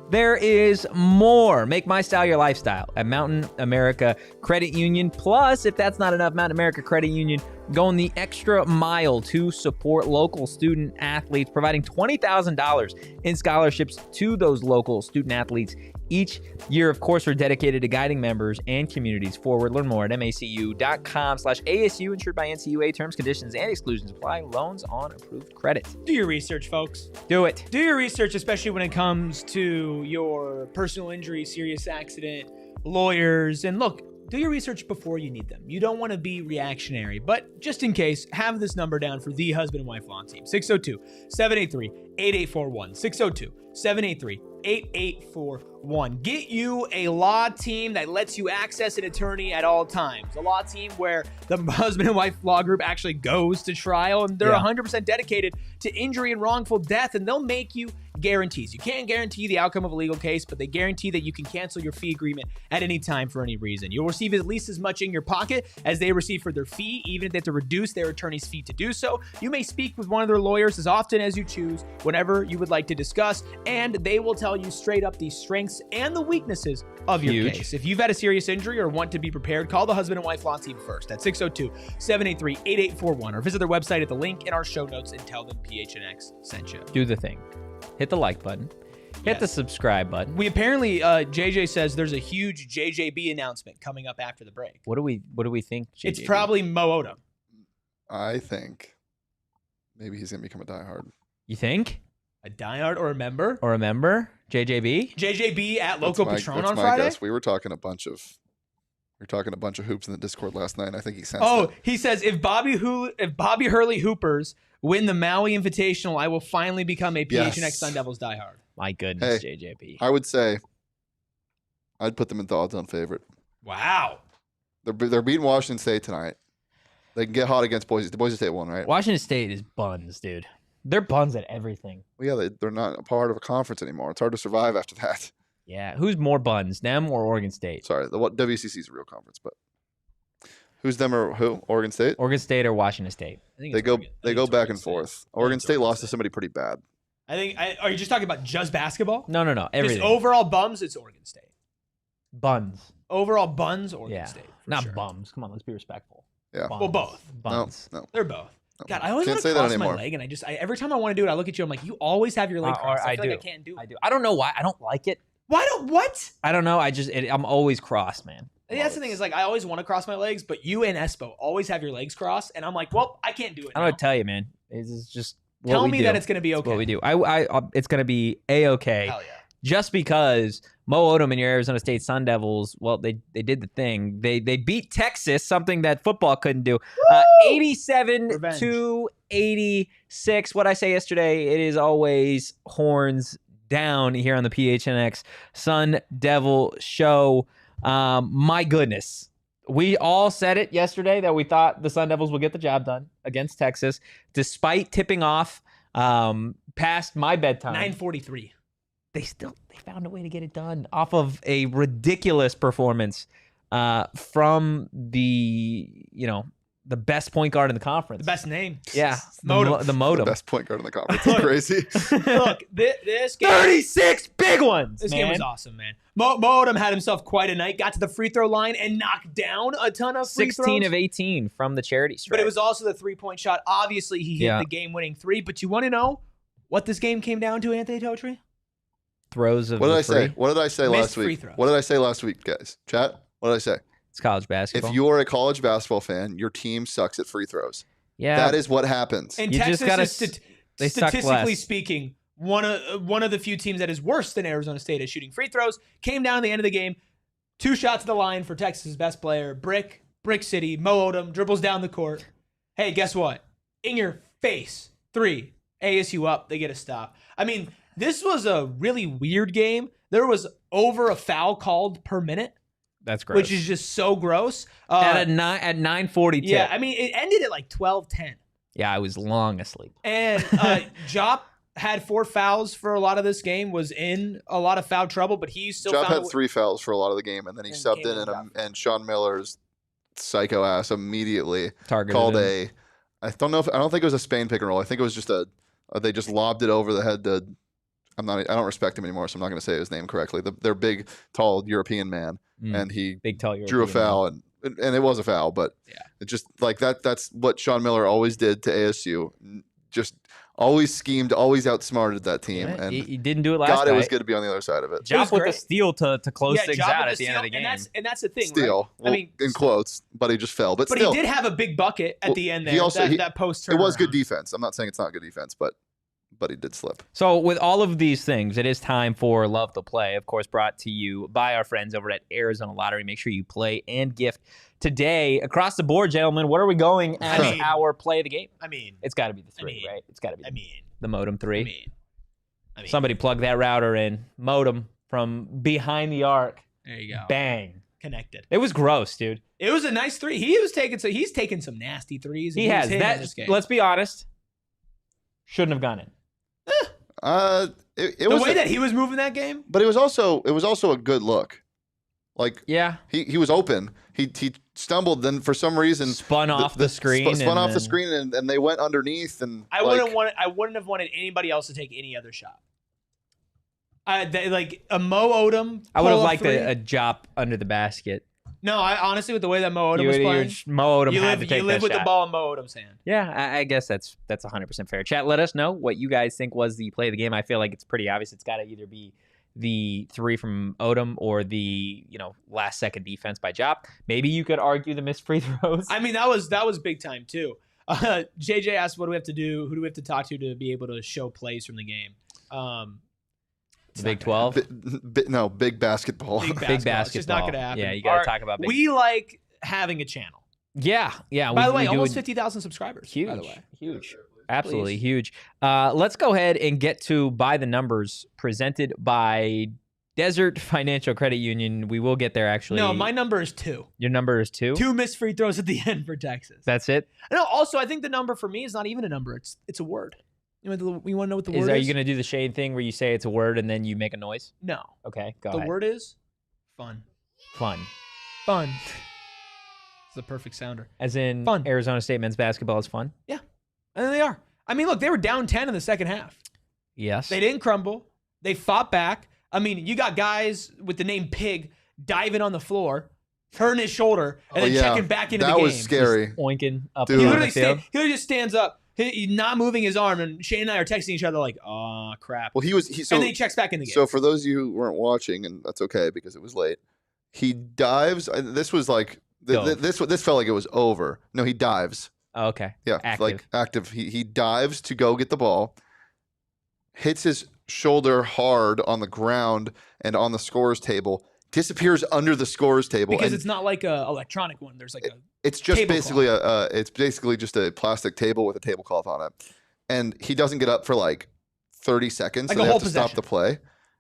There is more. Make My Style your lifestyle at Mountain America Credit Union. Plus, if that's not enough, Mountain America Credit Union going the extra mile to support local student athletes, providing $20,000 in scholarships to those local student athletes each year. Of course, we're dedicated to guiding members and communities forward. Learn more at macu.com/ASU, insured by NCUA. Terms, conditions, and exclusions apply. Loans on approved credit. Do your research, folks. Do it. Do your research, especially when it comes to your personal injury, serious accident, lawyers. And look, do your research before you need them. You don't want to be reactionary, but just in case, have this number down for the husband and wife law team. 602-783-8841. 602-783-8841. Get you a law team that lets you access an attorney at all times. A law team where the husband and wife law group actually goes to trial, and they're 100% dedicated to injury and wrongful death, and they'll make you guarantees. You can't guarantee the outcome of a legal case, but they guarantee that you can cancel your fee agreement at any time for any reason. You'll receive at least as much in your pocket as they receive for their fee, even if they have to reduce their attorney's fee to do so. You may speak with one of their lawyers as often as you choose, whenever you would like to discuss, and they will tell you straight up the strengths and the weaknesses of your case. If you've had a serious injury or want to be prepared, call the husband and wife law team first at 602-783-8841 or visit their website at the link in our show notes and tell them PHNX sent you. Do the thing. Hit the like button. Hit the subscribe button. We apparently, JJ says there's a huge JJB announcement coming up after the break. What do we think, JJB? It's probably Moe Odum. I think maybe he's going to become a diehard. You think? A diehard or a member? Or a member? JJB? JJB at Local Patron on Friday? Guess. We were talking a bunch of hoops in the Discord last night, and I think he sensed it. He says, if Bobby Hurley Hoopers win the Maui Invitational, I will finally become a PHNX Sun Devils diehard. My goodness, JJB. I would say I'd put them in the odds-on favorite. Wow. They're beating Washington State tonight. They can get hot against Boise. The Boise State won, right? Washington State is buns, dude. They're buns at everything. Well, yeah, they're not a part of a conference anymore. It's hard to survive after that. Yeah, who's more buns, them or Oregon State? Sorry, the WCC is a real conference, but who's them or who? Oregon State? Oregon State or Washington State? They go back and forth. Oregon State lost to somebody pretty bad. Are you just talking about just basketball? No. Everything. Just overall bums, it's Oregon State. Buns. Overall buns, Oregon State. Not bums. Come on, let's be respectful. Yeah. Well, both. Buns. No. They're both. No. God, I always want to cross my leg, and every time I want to do it, I look at you. I'm like, you always have your leg crossed. I feel like I can't do it. I do. I don't know why. I don't like it. What? I don't know. I'm always crossed, man. That's the thing is, like, I always want to cross my legs, but you and Espo always have your legs crossed, and I'm like, well, I can't do it. I don't know what to tell you, man. It's just tell me that it's going to be okay. It's what we do. It's going to be a-okay. Hell yeah. Just because Moe Odum and your Arizona State Sun Devils, well, they did the thing. They beat Texas, something that football couldn't do. 87-86. What I say yesterday, it is always horns down here on the PHNX Sun Devil show. My goodness. We all said it yesterday that we thought the Sun Devils would get the job done against Texas, despite tipping off past my bedtime. 9:43. They found a way to get it done off of a ridiculous performance from the best point guard in the conference. The best name. Yeah. The Modem. The best point guard in the conference. It's crazy. Look, this game. 36 big ones. This game was awesome, man. Moe Odum had himself quite a night. Got to the free throw line and knocked down a ton of free 16 throws. of 18 from the charity stripe. But it was also the 3-point shot. Obviously, he hit the game-winning 3. But you want to know what this game came down to, Anthony Totri? Throws of What did I free. say? What did I say last free week? throws. What did I say last week, guys? Chat? What did I say? It's college basketball. If you are a college basketball fan, your team sucks at free throws. Yeah. That is what happens. And You Texas just gotta is They statistically speaking, one of the few teams that is worse than Arizona State at shooting free throws. Came down at the end of the game. 2 shots at the line for Texas' best player. Brick City. Moe Odum dribbles down the court. Hey, guess what? In your face. 3. ASU up. They get a stop. I mean, this was a really weird game. There was over a foul called per minute. That's gross. Which is just so gross. At 9:42. Yeah, I mean, it ended at like 12:10. Yeah, I was long asleep. And Jop had 4 fouls for a lot of this game, was in a lot of foul trouble, but he still Jop had 3 fouls for a lot of the game, and then he subbed in, and Sean Miller's psycho ass immediately called him. I don't think it was a Spain pick and roll. I think it was just they just lobbed it over the head to. I don't respect him anymore, so I'm not going to say his name correctly. They're big, tall European man, and he drew a foul, and it was a foul, but it just like that. That's what Sean Miller always did to ASU. Just always schemed, always outsmarted that team, and he didn't do it last night. God, it was good to be on the other side of it. Jop with the steal to close things out at the end of the game, and that's the thing. Steal, right? well, I mean, in quotes, but he just fell. But still, he did have a big bucket at the end there. That post turnaround. It was good defense. I'm not saying it's not good defense, but he did slip. So with all of these things, it is time for Love to Play, of course, brought to you by our friends over at Arizona Lottery. Make sure you play and gift today. Across the board, gentlemen, what are we going as our play of the game? I mean, it's got to be the 3, right? It's got to be the Modem 3. I mean, somebody plug that router in. Modem from behind the arc. There you go. Bang. Connected. It was gross, dude. It was a nice 3. He's taken some nasty threes. He has. Let's be honest. Shouldn't have gone in. It was the way that he was moving that game, but it was also a good look. Like, yeah, he was open. He stumbled, then for some reason spun off the screen, and they went underneath. And I wouldn't have wanted anybody else to take any other shot. Like a Moe Odum. I would have liked a Jop under the basket. No, honestly, with the way that Moe Odum was playing, Moe Odum had to take that shot. You live with the ball in Moe Odum's hand. Yeah, I guess that's 100% fair. Chat, let us know what you guys think was the play of the game. I feel like it's pretty obvious. It's got to either be the 3 from Odum or the last second defense by Jop. Maybe you could argue the missed free throws. I mean, that was big time too. JJ asked, "What do we have to do? Who do we have to talk to be able to show plays from the game?" The Big 12? No, big basketball. Big basketball. It's just not going to happen. Yeah, you got to talk about big. We like having a channel. Yeah. By the way, almost 50,000 subscribers. Huge. By the way. Huge. Absolutely huge. Let's go ahead and get to By the Numbers, presented by Desert Financial Credit Union. We will get there, actually. No, my number is 2. Your number is 2? 2 missed free throws at the end for Texas. That's it? No, also, I think the number for me is not even a number. It's a word. You want to know what the word is? Are you going to do the Shane thing where you say it's a word and then you make a noise? No. Okay, go ahead. The word is fun. Fun. Fun. It's the perfect sounder. As in fun. Arizona State men's basketball is fun? Yeah. And they are. I mean, look, they were down 10 in the second half. Yes. They didn't crumble. They fought back. I mean, you got guys with the name Pig diving on the floor, hurting his shoulder, and then checking back into the game. That was scary. Just oinking up. He literally just stands up. He's not moving his arm, and Shane and I are texting each other like, "Oh crap!" Well, and then he checks back in the game. So for those of you who weren't watching, and that's okay because it was late, he dives. This was like this felt like it was over. No, he dives. Oh, okay. Yeah, active. He dives to go get the ball, hits his shoulder hard on the ground and on the scorer's table. Disappears under the scorer's table because it's not like a electronic one. There's like it's just basically it's basically just a plastic table with a tablecloth on it, and he doesn't get up for like 30 seconds. Like so they have to stop the play,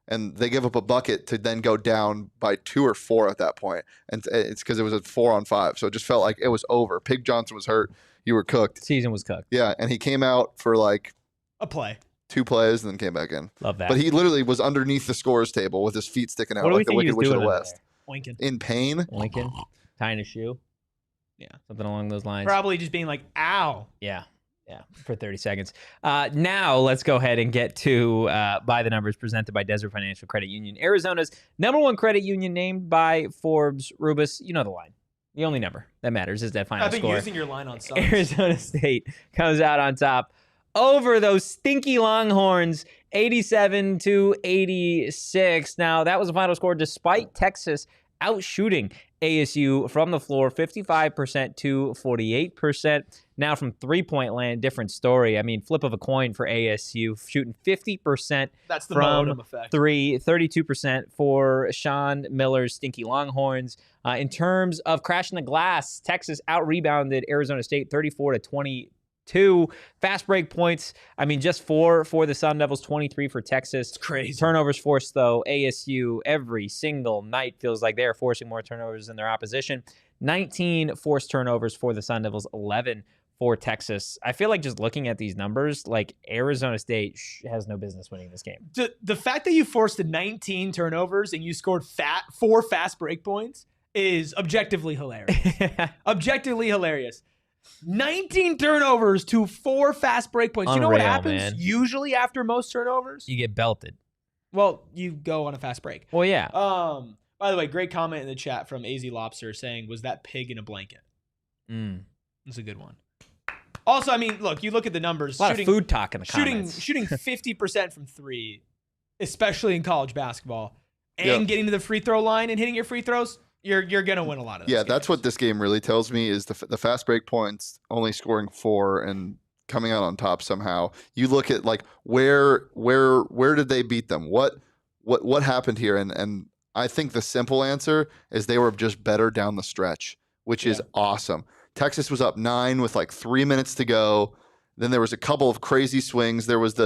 and they give up a bucket to then go down by 2 or 4 at that point, and it's because it was a 4-on-5, so it just felt like it was over. Pig Johnson was hurt. You were cooked. Season was cooked. Yeah, and he came out for like a play. 2 plays and then came back in. Love that. But he literally was underneath the scorer's table with his feet sticking out like the Wicked Witch of the West. Oinking. In pain. Oinking. Tying a shoe. Yeah. Something along those lines. Probably just being like, ow. Yeah. For 30 seconds. Now let's go ahead and get to By the Numbers, presented by Desert Financial Credit Union. Arizona's #1 credit union, named by Forbes. Rubus, you know the line. The only number that matters is that final score. I've been using your line on Suns. Arizona State comes out on top over those stinky Longhorns, 87-86. Now, that was the final score despite Texas outshooting ASU from the floor, 55% to 48%. Now from three-point land, different story. I mean, flip of a coin for ASU, shooting 50% That's the from Moe Odum effect. 32% for Sean Miller's Stinky Longhorns. In terms of crashing the glass, Texas out-rebounded Arizona State 34-22. Fast break points, I mean, just 4 for the Sun Devils, 23 for Texas. It's crazy. Turnovers forced, though. ASU every single night feels like they're forcing more turnovers than their opposition. 19 forced turnovers for the Sun Devils, 11 for Texas. I feel like just looking at these numbers, like Arizona State has no business winning this game. The fact that you forced 19 turnovers and you scored 4 fast break points is objectively hilarious. Objectively hilarious. 19 turnovers to 4 fast break points. Unreal, you know what happens man. Usually after most turnovers? You get belted. Well, you go on a fast break. Well, yeah. By the way, great comment in the chat from AZ Lobster saying, was that pig in a blanket? That's a good one. Also, I mean, look, you look at the numbers. A lot of food talk in the comments. Shooting 50% from 3, especially in college basketball, and getting to the free throw line and hitting your free throws, you're going to win a lot of those games. That's what this game really tells me is the fast break points, only scoring 4 and coming out on top somehow. You look at like where did they beat them? What happened here? And I think the simple answer is they were just better down the stretch, which is awesome. Texas was up 9 with like 3 minutes to go. Then there was a couple of crazy swings. There was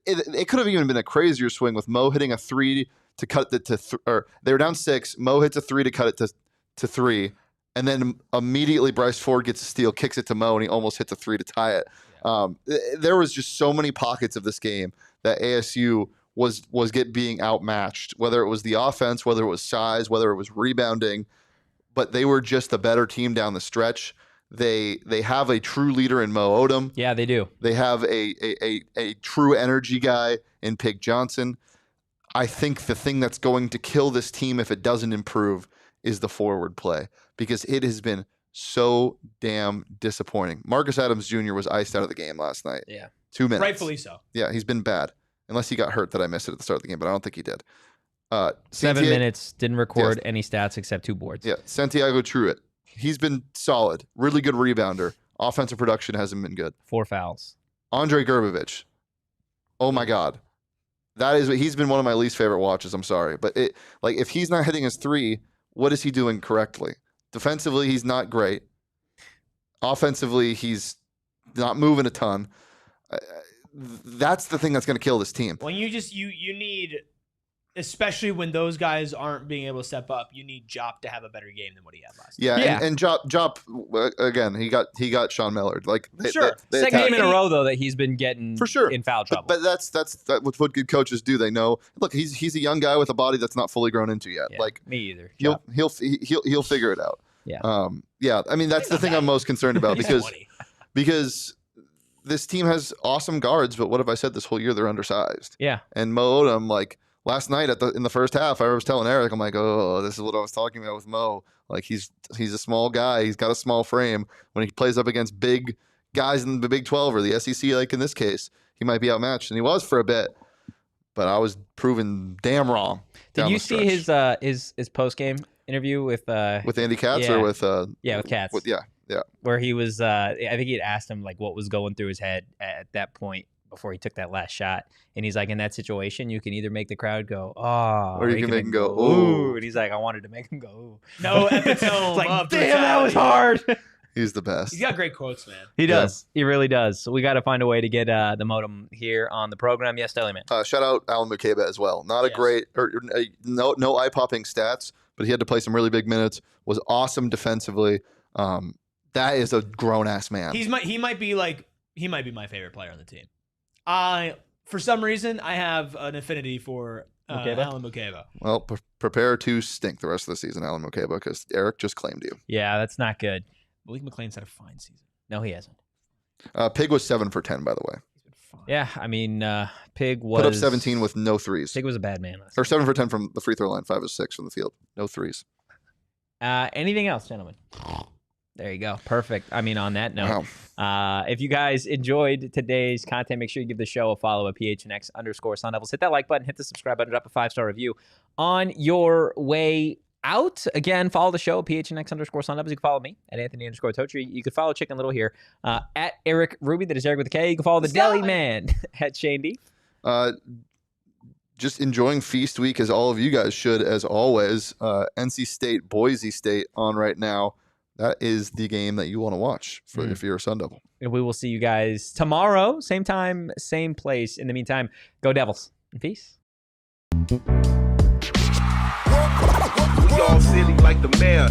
it could have even been a crazier swing with Moe hitting a 3 to cut it or they were down 6. Moe hits a 3 to cut it to 3, and then immediately Bryce Ford gets a steal, kicks it to Moe, and he almost hits a 3 to tie it. There was just so many pockets of this game that ASU was being outmatched, whether it was the offense, whether it was size, whether it was rebounding, but they were just the better team down the stretch. They have a true leader in Moe Odum. Yeah, they do. They have a true energy guy in Pig Johnson. I think the thing that's going to kill this team if it doesn't improve is the forward play, because it has been so damn disappointing. Marcus Adams Jr. was iced out of the game last night. Yeah. 2 minutes. Rightfully so. Yeah, he's been bad. Unless he got hurt that I missed it at the start of the game, but I don't think he did. 7 minutes, didn't record any stats except 2 boards. Yeah, Santiago Truitt. He's been solid. Really good rebounder. Offensive production hasn't been good. 4 fouls. Andre Gerbevich. Oh my God. He's been one of my least favorite watches. I'm sorry. But if he's not hitting his 3, what is he doing correctly? Defensively, he's not great. Offensively, he's not moving a ton. That's the thing that's going to kill this team. When you need, especially when those guys aren't being able to step up, you need Jop to have a better game than what he had last night. Yeah. And Jop again, he got Sean Miller. Second game in a row though that he's been getting for sure in foul trouble. But that's what good coaches do. They know. Look, he's a young guy with a body that's not fully grown into yet. Yeah, me either. He'll figure it out. Yeah. I mean, that's the thing I'm most concerned about because this team has awesome guards, but what have I said this whole year? They're undersized. Yeah. And Moe Odum, like last night in the first half, I was telling Erik, I'm like, oh, this is what I was talking about with Moe. Like he's a small guy. He's got a small frame. When he plays up against big guys in the Big 12 or the SEC, like in this case, he might be outmatched, and he was for a bit. But I was proven damn wrong. Did you see his post game interview with Andy Katz or with with Katz? Yeah. Where he was, I think he had asked him like what was going through his head at that point before he took that last shot, and he's like, in that situation, you can either make the crowd go, oh, or you can make him go, ooh, and he's like, I wanted to make him go, ooh. No epitome. Like, damn, that was hard. He's the best. He's got great quotes, man. He does. Yeah. He really does. So we got to find a way to get the Modem here on the program. Yes, Deli Man. Shout out Alan McCabe as well. Not a great, no eye-popping stats, but he had to play some really big minutes. Was awesome defensively. That is a grown-ass man. He might be my favorite player on the team. For some reason, I have an affinity for Alan McCabe. Well, prepare to stink the rest of the season, Alan McCabe, because Erik just claimed you. Yeah, that's not good. Malik McLean's had a fine season. No, he hasn't. Pig was 7 for 10, by the way. He's been fine. Yeah, I mean, Pig was... Put up 17 with no threes. Pig was a bad man. Or 7 for 10 from the free throw line, 5 of 6 from the field. No threes. Anything else, gentlemen? There you go. Perfect. I mean, on that note, if you guys enjoyed today's content, make sure you give the show a follow at PHNX _ Sun Devils. Hit that like button, hit the subscribe button, drop a 5-star review on your way out. Again, follow the show, PHNX_Sun Devils. You can follow me at Anthony_Totri. You can follow Chicken Little here at Erik Ruby. That is Erik with a K. You can follow the Deli Man at Shane D. Just enjoying Feast Week as all of you guys should, as always. NC State, Boise State on right now. That is the game that you want to watch if you're a Sun Devil. And we will see you guys tomorrow, same time, same place. In the meantime, go Devils. And peace. We all silly like the mayor.